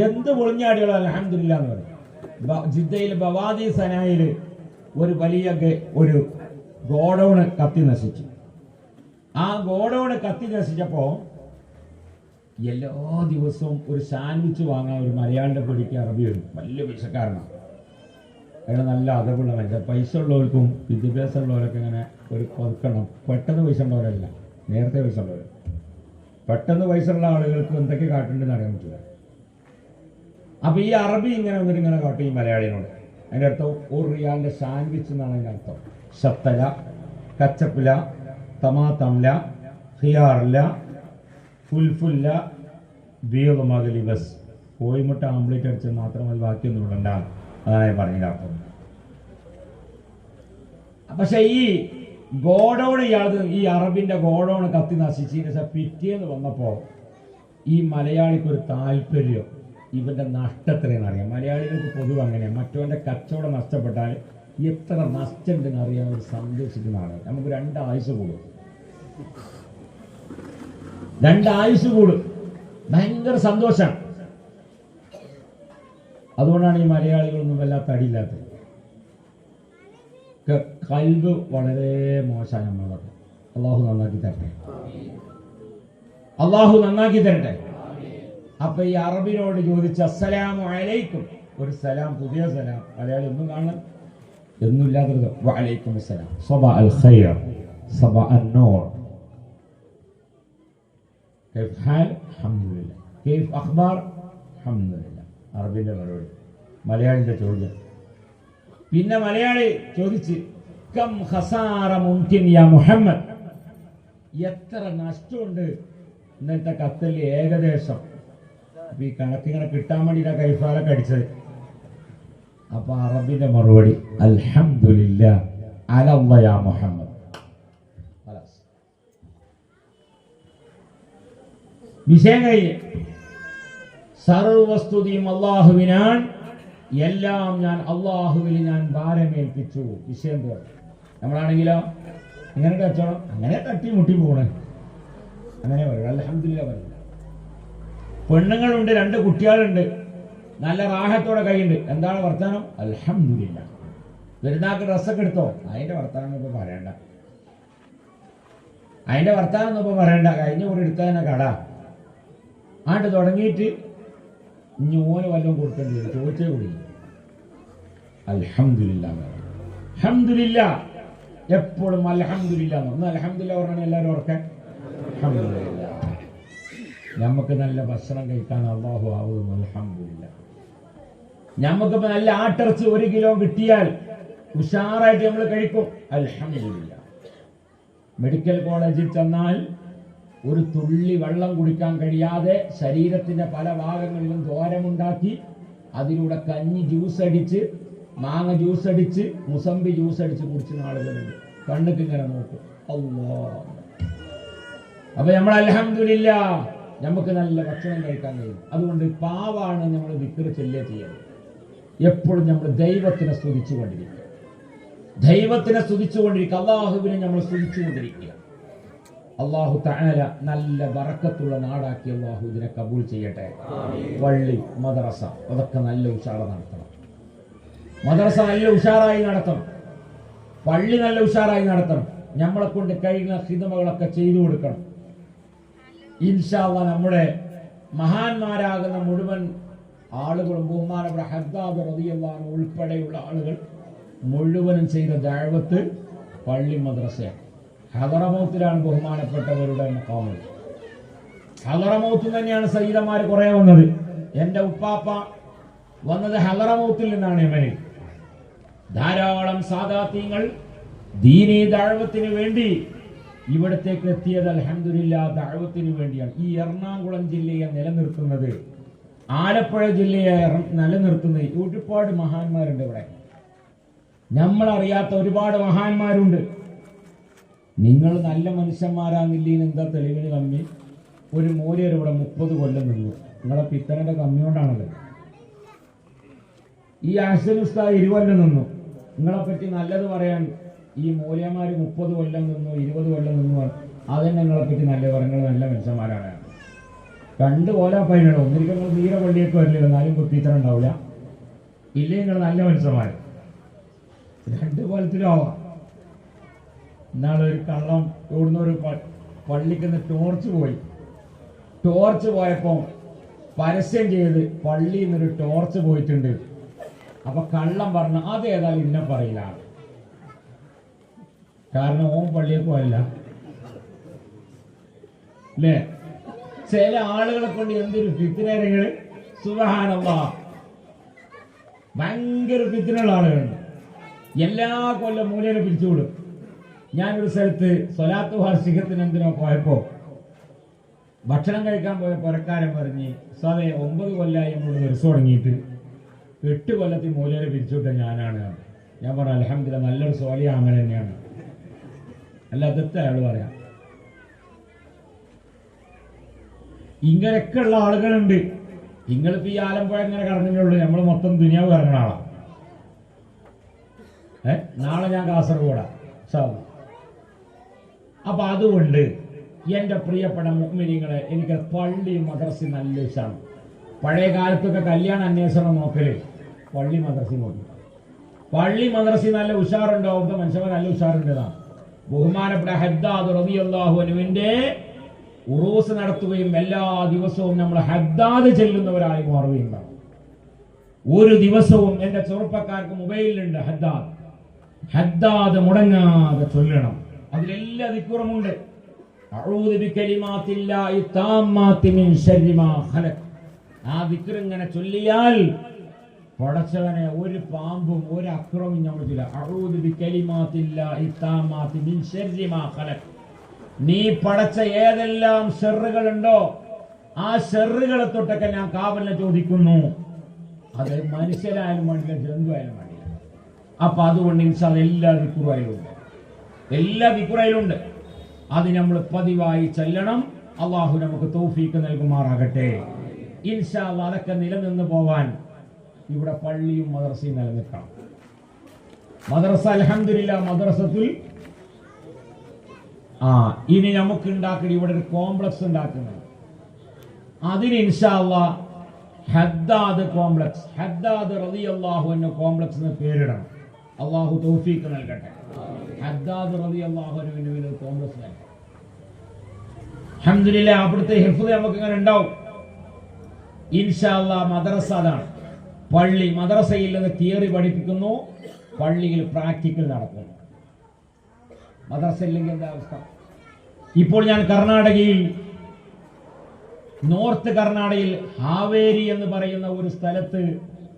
എന്ത് പൊളിഞ്ഞാടികളോ അൽഹംദുലില്ലാഹ് എന്ന് പറയും. ജിദ്ദയിൽ ബവാദി സനായില് ഒരു വലിയ ഒരു ഗോഡൌണ് കത്തി നശിച്ചു. ആ ഗോഡൌണ് കത്തി നശിച്ചപ്പോ എല്ലാ ദിവസവും ഒരു സാൻഡ്വിച്ച് വാങ്ങാൻ ഒരു മലയാളിയുടെ പിടിക്ക് അറബി വരും. വലിയ പൈസക്കാരനാണ്, അയാൾ നല്ല അതവുള്ള മനുഷ്യൻ. പൈസ ഉള്ളവർക്കും വിദ്യാഭ്യാസം ഉള്ളവരൊക്കെ ഇങ്ങനെ ഒരു പതുക്കണം. പെട്ടെന്ന് പൈസ ഉള്ളവരല്ല, നേരത്തെ പൈസ ഉള്ളവർ. പെട്ടെന്ന് പൈസ ഉള്ള ആളുകൾക്ക് എന്തൊക്കെ കാട്ടുണ്ടെന്ന് അറിയാൻ പറ്റില്ല. അപ്പൊ ഈ അറബി ഇങ്ങനെ വന്നിട്ട് ഇങ്ങനെ കാട്ടും ഈ മലയാളിനോട്. അതിന്റെ അർത്ഥം 1 റിയാലിന്റെ സാൻഡ്വിച്ച് എന്നാണ് അതിന്റെ അർത്ഥം. ഷത്തല, കച്ചപ്പില, തമാതംല, ഖിയാറില്ല, ഫുൽഫുല്ല, ബീർ മകലി ബസ്. കോഴിമുട്ട ആംപ്ലേറ്റ് അടിച്ച് മാത്രം അത് ബാക്കിയൊന്നും ഇടണ്ട, അതാണ് പറഞ്ഞതിന്റെ അർത്ഥം. പക്ഷെ ഈ ഗോഡൌൺ ഈ അറബിന്റെ ഗോഡൌൺ കത്തി നശിച്ചതിന് ശേഷം പിറ്റേന്ന് വന്നപ്പോ ഈ മലയാളിക്കൊരു താല്പര്യം, ഇവന്റെ നഷ്ടത്തിനെന്ന് അറിയാം. മലയാളികൾക്ക് പൊതുവെ അങ്ങനെയാണ്. മറ്റവന്റെ കച്ചവടം നഷ്ടപ്പെട്ടാൽ എത്ര നഷ്ടമുണ്ടെന്ന് അറിയാൻ ഒരു സന്തോഷിക്കുന്ന ആളാണ്. നമുക്ക് 2 ആയുസ് കൂടും, 2 ആയുസ് കൂടും, ഭയങ്കര സന്തോഷമാണ്. അതുകൊണ്ടാണ് ഈ മലയാളികളൊന്നും വല്ലാത്ത അടിയില്ലാത്തത്. കൽബ് വളരെ മോശമാണ് നമ്മളത്. അള്ളാഹു നന്നാക്കി തരട്ടെ, അള്ളാഹു നന്നാക്കി തരട്ടെ. അപ്പൊ ഈ അറബിനോട് ചോദിച്ച അസ്സലാമു അലൈക്കും, ഒരു സലാം, പുതിയ സലാം. മലയാളി ഒന്നും കാണാൻ ഒന്നുമില്ലാത്തത്. വഅലൈക്കും അസ്സലാം, സബാ അൽ ഖൈർ, സബാ അൻ നൂർ, കൈഫ് ഹാൽ, അൽഹംദുലില്ലാഹ്, കൈഫ് അഖ്ബാർ, അൽഹംദുലില്ലാഹ്. അറബിന്റെ മറുപടി. മലയാളിന്റെ ചോദ്യം. പിന്നെ മലയാളി ചോദിച്ച് കം ഖസാറ മുംകിൻ യാ മുഹമ്മദ്, എത്ര നഷ്ടമുണ്ട് ഇന്നത്തെ കത്തിൽ ഏകദേശം. അപ്പൊ ഈ കണക്കിങ്ങനെ കിട്ടാൻ വേണ്ടിയിട്ടാ കൈഫാലൊക്കെ അടിച്ചത്. അപ്പൊ അറബിന്റെ മറുപടി അൽഹംദുലില്ലാഹ് അലല്ലാഹ് യാ മുഹമ്മദ്. വിഷയം കഴിഞ്ഞ്. സർവസ്തുതിയും അള്ളാഹുവിനാൻ, എല്ലാം ഞാൻ അള്ളാഹുവിൽ ഞാൻ ഭാരമേൽപ്പിച്ചു. വിഷയം തോന്നി. നമ്മളാണെങ്കിലോ ഇങ്ങനെ കച്ചവടം അങ്ങനെ തട്ടി മുട്ടി പോണേ, അങ്ങനെ പറയും അൽഹംദുലില്ലാഹ് പറയും. പെണ്ണുങ്ങളുണ്ട്, 2 കുട്ടികളുണ്ട്, നല്ല റാഹത്തോടെ കൈയുണ്ട്. എന്താണ് വർത്താനം? അൽഹംദുലില്ലാഹ്. പെരുന്നാൾക്ക് ഡ്രസ്സൊക്കെ എടുത്തോ? അതിന്റെ വർത്താനം ഇപ്പൊ പറയണ്ട, അതിന്റെ വർത്താനം ഒന്നും ഇപ്പൊ പറയണ്ട. കഴിഞ്ഞ കൂടെ എടുത്തതിനെ കട ആണ്ട് തുടങ്ങിയിട്ട് ഇനി ഓന് വല്ലതും കൊടുക്കേണ്ടി വരും. ചോദിച്ചേ കൂടി അൽഹംദുലില്ലാഹ്, അൽഹംദുലില്ലാഹ്, എപ്പോഴും അൽഹംദുലില്ലാഹ്. ഒന്ന് അൽഹംദുലില്ലാഹ് പറഞ്ഞാൽ എല്ലാവരും ഓർക്കാൻ. അൽഹംദുലില്ലാഹ്. നമുക്ക് നല്ല ഭക്ഷണം കഴിക്കാൻ അല്ലാഹു ആവുന്നു. അൽഹംദുലില്ലാഹ്. നമുക്കിപ്പോ നല്ല ആട്ടിറച്ചി 1 കിലോ കിട്ടിയാൽ ഉഷാറായിട്ട് നമ്മൾ കഴിക്കും. അൽഹംദുലില്ലാഹ്. മെഡിക്കൽ കോളേജിൽ ചെന്നാൽ ഒരു തുള്ളി വെള്ളം കുടിക്കാൻ കഴിയാതെ ശരീരത്തിന്റെ പല ഭാഗങ്ങളിലും ദ്വാരമുണ്ടാക്കി അതിലൂടെ കഞ്ഞി ജ്യൂസ് അടിച്ച്, മാങ്ങ ജ്യൂസ് അടിച്ച്, മുസമ്പി ജ്യൂസ് അടിച്ച് കുടിക്കുന്ന ആളുകളുണ്ട്. കണ്ണുക്ക് ഇങ്ങനെ നോക്കും. അല്ലാഹ്. അപ്പൊ നമ്മൾ അൽഹംദുലില്ലാഹ്, നമുക്ക് നല്ല ഭക്ഷണം കഴിക്കാൻ കഴിയും. അതുകൊണ്ട് പാവാണ് നമ്മൾ ദിക്ർ ചൊല്ലുക ചെയ്യുന്നത്. എപ്പോഴും നമ്മൾ ദൈവത്തിനെ സ്തുതിച്ചുകൊണ്ടിരിക്കുക, ദൈവത്തിനെ സ്തുതിച്ചുകൊണ്ടിരിക്കുക, അള്ളാഹുവിനെ നമ്മൾ സ്തുതിച്ചുകൊണ്ടിരിക്കുക. അള്ളാഹു തആല നല്ല ബറക്കത്തുള്ള നാടാക്കി അള്ളാഹു ഇതിനെ കബൂൽ ചെയ്യട്ടെ. പള്ളി, മദ്രസ അതൊക്കെ നല്ല ഉഷാറ നടത്തണം. മദ്രസ നല്ല ഉഷാറായി നടത്തണം, പള്ളി നല്ല ഉഷാറായി നടത്തണം. നമ്മളെ കൊണ്ട് കഴിയുന്ന ഖിദ്മകളൊക്കെ ചെയ്തു കൊടുക്കണം. ഇൻഷാ അല്ലാഹ് നമ്മുടെ മഹാന്മാരാകുന്ന മുഴുവൻ ആളുകളും, ബഹുമാനപ്പെട്ട ഹദ്ദാദ് റളിയല്ലാഹു അൻഹു ഉൾപ്പെടെയുള്ള ആളുകൾ മുഴുവനും ചെയ്ത ദഅവത്ത് പള്ളി മദ്രസയാണ്. ഹദറമൗത്തിലാണ് ബഹുമാനപ്പെട്ടവരുടെ മഖാമ്. ഹദറമൗത്തിൽ തന്നെയാണ് സയ്യിദന്മാർ കുറെ വന്നത്. എന്റെ ഉപ്പാപ്പ വന്നത് ഹദറമൗത്തിൽ നിന്നാണ്, യമനിൽ. ധാരാളം സാദാത്യങ്ങൾ ദീനീ ദഅവത്തിന് വേണ്ടി ഇവിടത്തേക്ക് എത്തിയത് അൽഹംദുലില്ലാഹ് ദഅവത്തിന് വേണ്ടിയാണ്. ഈ എറണാകുളം ജില്ലയെ നിലനിർത്തുന്നത്, ആലപ്പുഴ ജില്ലയെ നിലനിർത്തുന്നത് ഒരുപാട് മഹാന്മാരുണ്ട്. ഇവിടെ നമ്മളറിയാത്ത ഒരുപാട് മഹാന്മാരുണ്ട്. നിങ്ങൾ നല്ല മനുഷ്യന്മാരാന്നില്ലേന്ന് എന്താ തെളിവിന് കമ്മി? ഒരു മൂലയർ ഇവിടെ 30 കൊല്ലം നിന്നു. നിങ്ങളെ പിത്തനയുടെ കമ്മി കൊണ്ടാണത്. ഈ അഹ്സൻ ഉസ്താദ് 20 കൊല്ലം നിന്നു. നിങ്ങളെപ്പറ്റി നല്ലത് പറയാൻ ഈ മൂലയന്മാർ 30 കൊല്ലം നിന്നു, 20 കൊല്ലം നിന്നു. അതെന്നെ നിങ്ങളെപ്പറ്റി നല്ല നിങ്ങൾ നല്ല മനുഷ്യന്മാരാണ്. 2 കോലാപ്പതിനാണ്. ഒന്നിരിക്കും നിങ്ങൾ തീരെ പള്ളിയൊക്കെ വരില്ല, എന്നാലും കുത്തിത്തരം ഉണ്ടാവില്ല. ഇല്ലേ നിങ്ങൾ നല്ല മനുഷ്യന്മാർ. 2 കോലത്തിലാവാം. ഇന്നാളൊരു കള്ളം ഇവിടുന്ന് ഒരു പള്ളിക്ക് ടോർച്ച് പോയി. ടോർച്ച് പോയപ്പോൾ പരസ്യം ചെയ്ത് പള്ളിയിൽ നിന്നൊരു ടോർച്ച് പോയിട്ടുണ്ട്. അപ്പൊ കള്ളം പറഞ്ഞ അതേതായാലും ഇന്നെ പറയില്ല, കാരണം ഓൻ പള്ളിയൊക്കെ പോയല്ല അല്ലേ. ചില ആളുകളെ കൊണ്ട് എന്തൊരു ഫിത്നകള്, സുബ്ഹാനല്ലാഹ്. ഭയങ്കര ഫിത്നയുള്ള ആളുകളുണ്ട്. എല്ലാ കൊല്ലം മൂലനെ പിരിച്ചുവിടും. ഞാനൊരു സ്ഥലത്ത് സ്വലാത്ത് വാർഷികത്തിന് എന്തിനോ പോയപ്പോ ഭക്ഷണം കഴിക്കാൻ പോയ പുരക്കാരൻ പറഞ്ഞ്, സാറേ 9 കൊല്ലമായി നമ്മളോട് ദിവസം തുടങ്ങിയിട്ട് 8 കൊല്ലത്തിൽ മൂലനെ പിരിച്ചുവിട്ട ഞാനാണ്. ഞാൻ പറഞ്ഞു അൽഹംദുലില്ലാഹ്, നല്ലൊരു സ്വാലിഹ് അമൽ തന്നെയാണ്. അല്ല അതൊക്കെ അയാൾ പറയാം. ഇങ്ങനെയൊക്കെയുള്ള ആളുകളുണ്ട്. നിങ്ങളിപ്പോ ഈ ആലമ്പുഴ ഇങ്ങനെ കറങ്ങുന്നുള്ളൂ, നമ്മൾ മൊത്തം ദുനിയാവ് കറങ്ങണ ആളാ. നാളെ ഞാൻ കാസർഗോഡാ. അപ്പൊ അതുകൊണ്ട് എന്റെ പ്രിയപ്പെട്ട മുഅ്മിനീങ്ങളെ, എനിക്ക് പള്ളി മദ്രസ നല്ല ഇഷ്ടമാണ്. പഴയ കാലത്തൊക്കെ കല്യാണ അന്വേഷണം നോക്കല് പള്ളി മദ്രസ നോക്കി. പള്ളി മദ്രസ നല്ല ഉഷാറുണ്ടോ? അവിടുത്തെ മനുഷ്യന്മാർ നല്ല ഉഷാറുണ്ടെന്നാണ്. ബഹുമാനപ്പെട്ട ഹദ്ദാദ് റളിയല്ലാഹു അൻഹുവിന്റെ ഉറൂസ് നടത്തുകയും എല്ലാ ദിവസവും നമ്മൾ ഹദ്ദാദ് ചെല്ലുന്നവരായി മാറുകയുണ്ടാവും. ഒരു ദിവസവും എന്റെ ചെറുപ്പക്കാർക്ക് മൊബൈലിലുണ്ട് ഹദ്ദാദ് മുടങ്ങാതെ ചൊല്ലണം. അതിലെല്ലാ ദിക്റുമുണ്ട്. അഊദു ബികലിമാത്തില്ലാഹി താമ്മാത്തി മിൻ ശർരി മാ ഖലഖ്. ആ ദിക്ർ ഇങ്ങനെ ചൊല്ലിയാൽ പടച്ചവനെ ഒരു പാമ്പും ഒരു അക്രമവും നമ്മളില്ല. അഊദു ബികലിമാത്തില്ലാഹി താമ്മാത്തി മിൻ ശർരി മാ ഖലഖ്. നീ പടച്ച ഏതെല്ലാം ഷർറുകളുണ്ടോ ആ ഷർറുകളെ തൊട്ടൊക്കെ ഞാൻ കാവലിനെ ചോദിക്കുന്നു. അത് മനുഷ്യരായാലും വേണ്ടില്ല, ജന്തുവായാലും വേണ്ടില്ല. അപ്പൊ അതുകൊണ്ട് ഇൻഷാല്ലാഹ് എല്ലാ ദിക്റുയിലുണ്ട്. അത് നമ്മൾ പതിവായി ചെല്ലണം. അള്ളാഹു നമുക്ക് തൗഫീഖ് നൽകുമാറാകട്ടെ. ഇൻഷാല്ലാഹ് അതൊക്കെ നിലനിന്ന് പോവാൻ ഇവിടെ പള്ളിയും മദ്രസയും നിലനിൽക്കണം. മദ്രസ അൽഹംദുലില്ലാഹ് മദ്രസത്തുൽ ഇനി നമുക്ക് ഉണ്ടാക്കി ഇവിടെ ഒരു കോംപ്ലക്സ് ഉണ്ടാക്കുന്നത്. അതിന് ഇൻഷാല്ലാഹ് ഹദ്ദാദ് കോംപ്ലക്സ്, ഹദ്ദാദ് റളിയല്ലാഹു അൻഹു കോംപ്ലക്സ് എന്ന് പേരിടണം. അള്ളാഹു തൗഫീഖ് നൽകട്ടെ. ഹദ്ദാദ് റളിയല്ലാഹു അൻഹുവിന് കോംപ്ലക്സ് നൽകണം. അൽഹംദുലില്ലാഹ് അവിടുത്തെ ഹിഫ്ള് നമുക്ക് ഇങ്ങനെ ഉണ്ടാവും ഇൻഷാല്ലാഹ്. മദ്രസ അതാണ്. പള്ളി മദ്രസയിൽ നിന്ന് തിയറി പഠിപ്പിക്കുന്നു, പള്ളിയിൽ പ്രാക്ടിക്കൽ നടക്കുന്നു. മദ്രസ ഇല്ലെങ്കിൽ എന്താ അവസ്ഥ? ഇപ്പോൾ ഞാൻ കർണാടകയിൽ, നോർത്ത് കർണാടകയിൽ ഹാവേരി എന്ന് പറയുന്ന ഒരു സ്ഥലത്ത്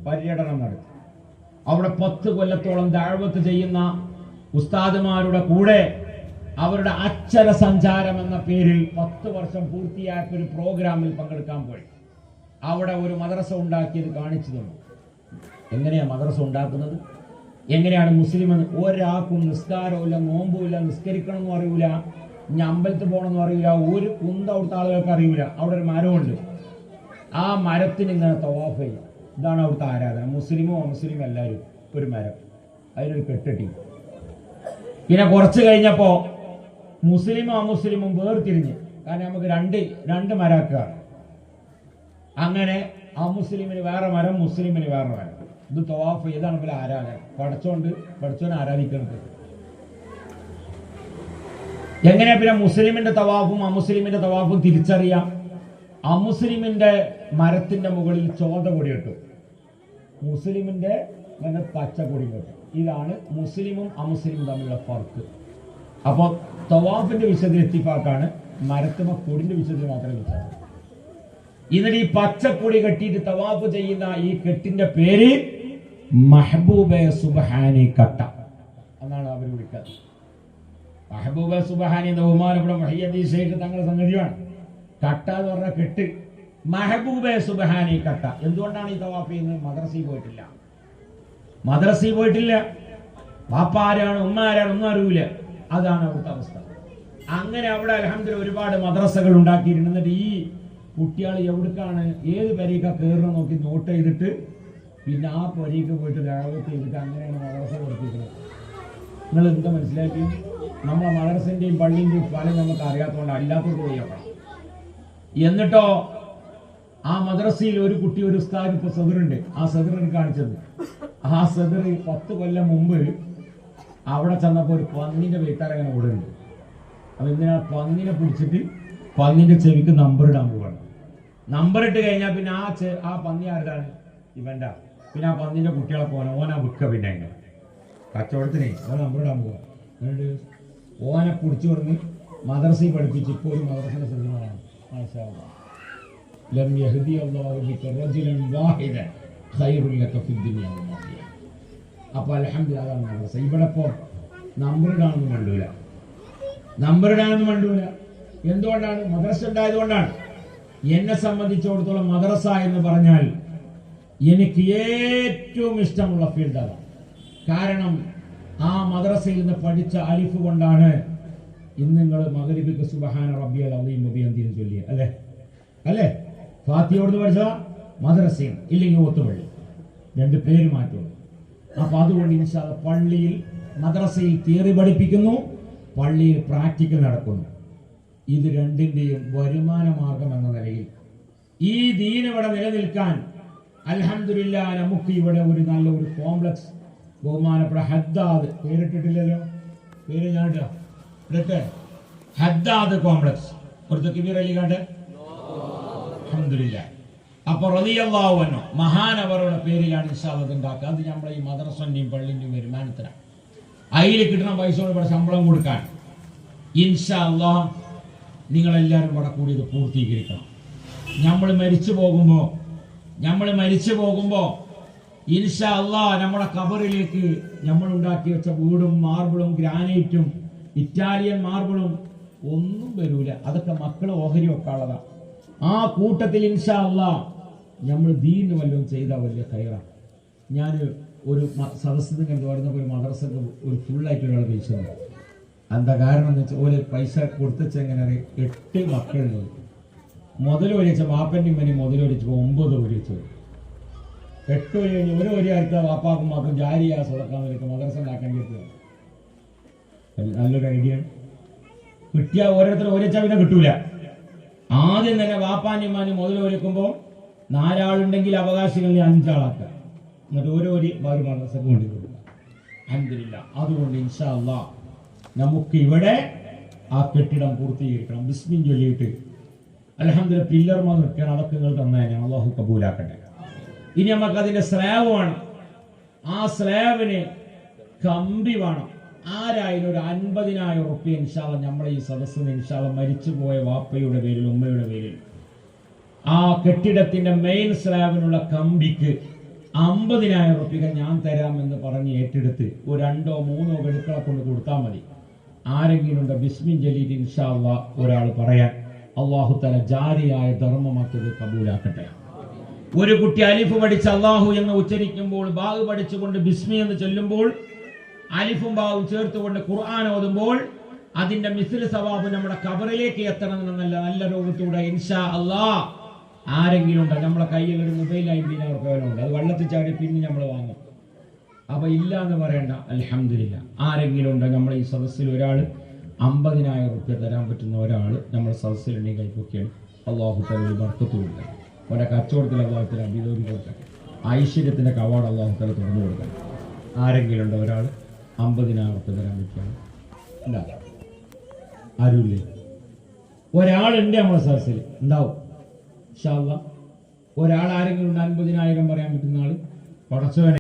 പര്യടനം നടത്തി. അവിടെ 10 കൊല്ലത്തോളം ദഅവത്ത് ചെയ്യുന്ന ഉസ്താദുമാരുടെ കൂടെ അവരുടെ അക്ഷര സഞ്ചാരം എന്ന പേരിൽ 10 വർഷം പൂർത്തിയായ ഒരു പ്രോഗ്രാമിൽ പങ്കെടുക്കാൻ പോയി. അവിടെ ഒരു മദ്രസ ഉണ്ടാക്കിയത് കാണിച്ചു തന്നു. എങ്ങനെയാ മദ്രസ ഉണ്ടാക്കുന്നത്, എങ്ങനെയാണ് മുസ്ലിം എന്ന്. ഒരാൾക്കും നിസ്കാരമില്ല, നോമ്പുമില്ല, നിസ്കരിക്കണമെന്നും അറിയില്ല, ഇനി അമ്പലത്തിൽ പോകണമെന്നും അറിയില്ല, ഒരു കുന്ത അവിടുത്തെ ആളുകൾക്ക് അറിയില്ല. അവിടെ ഒരു മരമുണ്ട്, ആ മരത്തിന് ഇങ്ങനെ തവാഫ് ചെയ്യും. ഇതാണ് അവിടുത്തെ ആരാധന. മുസ്ലിമോ അമുസ്ലിമോ എല്ലാവരും ഒരു മരം, അതിനൊരു കെട്ടിട്ടി. പിന്നെ കുറച്ച് കഴിഞ്ഞപ്പോ മുസ്ലിമും അമുസ്ലിമും വേർതിരിഞ്ഞ്, കാരണം നമുക്ക് രണ്ട് മരാക്കുക. അങ്ങനെ അമുസ്ലിമിന് വേറെ മരം, മുസ്ലിമിന് വേറെ മരം. ഇത് തവാഫ് ചെയ്താണ് പോലെ ആരാധന. പഠിച്ചോനെ ആരാധിക്കുന്നത് എങ്ങനെയാ? പിന്നെ മുസ്ലിമിന്റെ തവാഫും അമുസ്ലിമിന്റെ തവാഫും തിരിച്ചറിയാം. അമുസ്ലിമിന്റെ മരത്തിന്റെ മുകളിൽ ചോദ കൊടി കെട്ടും, മുസ്ലിമിന്റെ പച്ച കൊടി കെട്ടും. ഇതാണ് മുസ്ലിമും അമുസ്ലിമും തമ്മിലുള്ള ഫർക്ക്. അപ്പൊ തവാഫിന്റെ വിഷയത്തിൽ എത്തിപ്പാക്കാണ്, മരത്തുമ കൊടിന്റെ വിഷയത്തിൽ മാത്രമേ വിശ്വാസം. എന്നിട്ട് ഈ പച്ചക്കൊടി കെട്ടിയിട്ട് തവാഫ് ചെയ്യുന്ന ഈ കെട്ടിന്റെ പേര് മഹബൂബെ സുബ്ഹാനി കട്ട എന്നാണ് അവർ വിളിക്കുന്നത്. മഹബൂബെ സുബ്ഹാനി എന്ന ബഹുമാനപ്പെട്ട മുഹയ്യദ്ദീൻ ശൈഖ് തങ്ങളുടെ സംഗതിയാണ്. കട്ട എന്ന് പറഞ്ഞ കെട്ട്, മഹബൂബെ സുബ്ഹാനി കട്ട. എന്തുകൊണ്ടാണ് ഈ തവാഫ് ചെയ്യുന്നത്? മദ്രസയിൽ പോയിട്ടില്ല, വാപ്പ ആരാണ് ഉമ്മ ആരാണ് ഒന്നും അറിയില്ല. അതാണ് അവിടുത്തെ അവസ്ഥ. അങ്ങനെ അവിടെ അൽഹംദുലില്ലാഹ് ഒരുപാട് മദ്രസകൾ ഉണ്ടാക്കിയിട്ടുണ്ട്. എന്നിട്ട് ഈ കുട്ടികൾ എവിടേക്കാണ് ഏത് പരീക്ക കയറണം നോക്കി നോട്ട് ചെയ്തിട്ട് പിന്നെ ആ പരീക്ക് പോയിട്ട് ദഅവത്ത് ചെയ്തിട്ട് അങ്ങനെയാണ് മദ്രസ പഠിപ്പിക്കുന്നത്. നിങ്ങൾ എന്താ മനസ്സിലാക്കി? നമ്മളെ മദ്രസന്റെയും പള്ളിന്റെയും ഫലം നമുക്ക് അറിയാത്തതുകൊണ്ട് അല്ലാത്തത് പോയപ്പോൾ. എന്നിട്ടോ ആ മദ്രസയിൽ ഒരു കുട്ടി, ഒരു ഉസ്താദ് ഇപ്പൊ സദറുണ്ട്, ആ സദറിന് കാണിച്ചത്. ആ സദർ 10 കൊല്ലം മുമ്പ് അവിടെ ചെന്നപ്പോ ഒരു പന്നിന്റെ വീട്ടാരങ്ങനെ കൂടെ ഉണ്ട്. അപ്പൊ എന്തിനാ പന്നിനെ പിടിച്ചിട്ട് പന്നിന്റെ ചെവിക്ക് നമ്പർ ഇടാൻ പോവാണ്. നമ്പർ ഇട്ട് കഴിഞ്ഞാൽ പിന്നെ ആ പന്നി ആരുതാണ്? ഇവന്റെ. പിന്നെ ആ പന്നിന്റെ കുട്ടികളെ ഓനാ വിൽക്ക. പിന്നെ അതിന്റെ കച്ചവടത്തിനെ ഓൻ നമ്പർ ഇടാൻ പോവാ. ഓനെ പിടിച്ചു കൊടുന്ന് മദ്രസയിൽ പഠിപ്പിച്ച് ഇപ്പോൾ ഒരു മദ്രസയുടെ ശ്രദ്ധമാണ്. അപ്പൊ അൽഹംദുലില്ലാഹ് മദ്രസ ഇവിടെ ഇപ്പോ നമ്പർ ഇടാനൊന്നും വേണ്ടൂല. എന്തുകൊണ്ടാണ്? മദ്രസ ഉണ്ടായതുകൊണ്ടാണ്. എന്നെ സംബന്ധിച്ചിടത്തോളം മദ്രസ എന്ന് പറഞ്ഞാൽ എനിക്ക് ഏറ്റവും ഇഷ്ടമുള്ള ഫീൽഡ് അതാണ്. കാരണം ആ മദ്രസയിൽ നിന്ന് പഠിച്ച അലിഫ് കൊണ്ടാണ് ഇന്ന് നിങ്ങൾ മഗ്രിബിക്ക് സുബ്ഹാന റബ്ബിയൽ അളീം മുബീൻ ചൊല്ലിയ അല്ലേ? ഫാത്തിഹയോട് പഠിച്ചതാ, മദ്രസയും ഇല്ലെങ്കിൽ ഒത്തുപള്ളി, രണ്ട് പേര് മാറ്റുള്ളൂ. അപ്പൊ അതുകൊണ്ട് ഇൻഷാ അല്ലാഹ് പള്ളിയിൽ മദ്രസയിൽ തിയറി പഠിപ്പിക്കുന്നു, പള്ളിയിൽ പ്രാക്ടിക്കൽ നടക്കുന്നു. ഇത് രണ്ടിന്റെയും വരുമാന മാർഗം എന്ന നിലയിൽ ഈ ദീൻ ഇവിടെ നിലനിൽക്കാൻ അൽഹംദുലില്ലാഹ് നമുക്ക് ഇവിടെ ഒരു നല്ല ഒരു കോംപ്ലക്സ് ബഹുമാനപ്പെട്ട ഹദ്ദാദ് പേരിട്ടിട്ടില്ലല്ലോ, പേര് ഞാൻ ഇടട്ടെ, ഹദ്ദാദ് കോംപ്ലക്സ് ഒരു തക്ബീർ അലി കാട്ടെ. അൽഹംദുലില്ലാഹ്. അപ്പൊ റളിയല്ലാഹു അൻഹു മഹാനവറുടെ പേരിലാണ് ഇൻഷാ അല്ലാഹ് ഉണ്ടാക്കുക. അത് നമ്മളെ ഈ മദ്രസന്റെയും പള്ളിന്റെയും വരുമാനത്തിനാണ്. അതിൽ കിട്ടുന്ന പൈസ കൊണ്ട് ഇവിടെ ശമ്പളം കൊടുക്കാൻ ഇൻഷാ അല്ലാഹ് നിങ്ങളെല്ലാവരും ഇവിടെ കൂടി ഇത് പൂർത്തീകരിക്കണം. നമ്മൾ മരിച്ചു പോകുമ്പോ ഇൻഷാ അല്ലാഹ് നമ്മുടെ ഖബറിലേക്ക് നമ്മൾ ഉണ്ടാക്കി വെച്ച വീടും മാർബിളും ഗ്രാനൈറ്റും ഇറ്റാലിയൻ മാർബിളും ഒന്നും വരൂല. അതൊക്കെ മക്കൾ ഓഹരി വെക്കാനുള്ളതാ. ആ കൂട്ടത്തിൽ ഇൻഷാ അല്ലാഹ് നമ്മൾ ദീന് വല്ലതും ചെയ്താൽ വലിയ ഖൈറാണ്. ഞാൻ ഒരു സദസ്സിൽ കണ്ടു പറഞ്ഞപ്പോൾ ഒരു മദ്രസക്ക് ഒരു ഫുള്ളായിട്ട് ഒരാൾ വിളിച്ചത്. എന്താ കാരണം എന്ന് വെച്ചാൽ ഒരു പൈസ കൊടുത്തെങ്ങനെ 8 മക്കളുണ്ട്. മുതൽ ഒരിച്ച വാപ്പൻ്റെ മനി മുതൽ ഒരിച്ചപ്പോൾ 9 ഒരിച്ചു. 8 ഒരി കഴിഞ്ഞ് ഒരു ഒരിയാഴ്ച വാപ്പാക്കും മാക്കും ജാരിയാ സ്വതക്കാൻ മദ്രസ ഉണ്ടാക്കാൻ കിട്ടുക. നല്ലൊരു ഐഡിയ കിട്ടിയ ഓരോരുത്തരും ഒരിച്ചാൽ പിന്നെ കിട്ടൂല. ആദ്യം തന്നെ വാപ്പാനും മാനും മുതൽ ഒരുക്കുമ്പോൾ 4 ആളുണ്ടെങ്കിൽ അവകാശികളിൽ 5 ആളാക്കുക. എന്നിട്ട് ഓരോ മദ്രസക്ക് വേണ്ടി കൊടുക്കുക. അൽഹംദുലില്ലാഹ്. അതുകൊണ്ട് ഇൻഷാ അല്ലാഹ് നമുക്ക് ഇവിടെ ആ കെട്ടിടം പൂർത്തീകരിക്കണം. ബിസ്മിൻ ചൊല്ലിയിട്ട് അൽഹംദുലില്ലാഹ് പില്ലർമാർ നിൽക്കണം. അതൊക്കെ നിങ്ങൾ തന്നേനെ, അല്ലാഹു കബൂലാക്കട്ടെ. ഇനി നമുക്ക് അതിന്റെ സ്ലാബ് വേണം. ആ സ്ലാബിന് കമ്പി വേണം. ആരായാലും ഒരു 50,000 റുപ്യ ഇൻഷാ അല്ലാഹ് നമ്മളെ ഈ സദസ്സിന് ഇൻഷാ അല്ലാഹ് മരിച്ചുപോയ വാപ്പയുടെ പേരിൽ ഉമ്മയുടെ പേരിൽ ആ കെട്ടിടത്തിന്റെ മെയിൻ സ്ലാബിനുള്ള കമ്പിക്ക് 50,000 റുപ്യ ഞാൻ തരാമെന്ന് പറഞ്ഞ് ഏറ്റെടുത്ത് ഒരു 2 or 3 ഗഡുക്കളെ കൊണ്ട് കൊടുത്താൽ മതി. ആരെങ്കിലും ഉണ്ടോ ബിസ്മിൻ ജലീൽ ഇൻഷാ അല്ലാഹ് ഒരാൾ പറയാൻ? അല്ലാഹു തആല ജാരിയായ ധർമ്മമാക്കിയത് കബൂലാക്കട്ടെ. ഒരു കുട്ടി അലിഫ് പഠിച്ച് അല്ലാഹു എന്ന് ഉച്ചരിക്കുമ്പോൾ ബാഗ് പഠിച്ചുകൊണ്ട് ബിസ്മി എന്ന് ചൊല്ലുമ്പോൾ അലിഫും ബാവും ചേർത്തുകൊണ്ട് ഖുർആൻ ഓതുമ്പോൾ അതിന്റെ മിസ്ൽ സവാബ് നമ്മുടെ ഖബറിലേക്ക് എത്തണം എന്നല്ല നല്ല രൂപത്തോടെ ഇൻഷാ അല്ലാഹ്. ആരെങ്കിലും ഉണ്ടോ? നമ്മളെ കയ്യിൽ ഒരു മൊബൈൽ 50,000 റുപ്യ ഉണ്ട്. അത് വെള്ളത്തിൽ ചാടി പിന്നെ നമ്മൾ വാങ്ങും. അപ്പൊ ഇല്ല എന്ന് പറയണ്ട. അൽഹംദുലില്ലാഹ്. ആരെങ്കിലും ഉണ്ടോ നമ്മളെ ഈ സദസ്സിൽ ഒരാൾ 50,000 റുപ്യ തരാൻ പറ്റുന്ന ഒരാൾ നമ്മുടെ സദസ്സിലുണ്ടെങ്കിൽ കൈപ്പൊക്കെയാണ്. അല്ലാഹു തആല ബർക്കത്ത് കൊടുക്കണം. ഓരോ കച്ചവടത്തിൽ അല്ലാഹു തആല അഭിവൃദ്ധി കൊടുക്കണം. ഐശ്വര്യത്തിന്റെ കവാട അല്ലാഹു തആല തുറന്നു കൊടുക്കണം. ആരെങ്കിലും ഉണ്ടോ ഒരാൾ 50,000 റുപ്യ തരാൻ പറ്റുകയാണ്? ഇല്ല, ആരുമില്ലേ? ഒരാളുണ്ട് നമ്മുടെ സദസ്സിൽ ഉണ്ടാവും ഇൻഷാ അല്ലാഹ്. ഒരാൾ ആരെങ്കിലും 50,000 പറയാൻ പറ്റുന്ന ആള് പടച്ചവനെ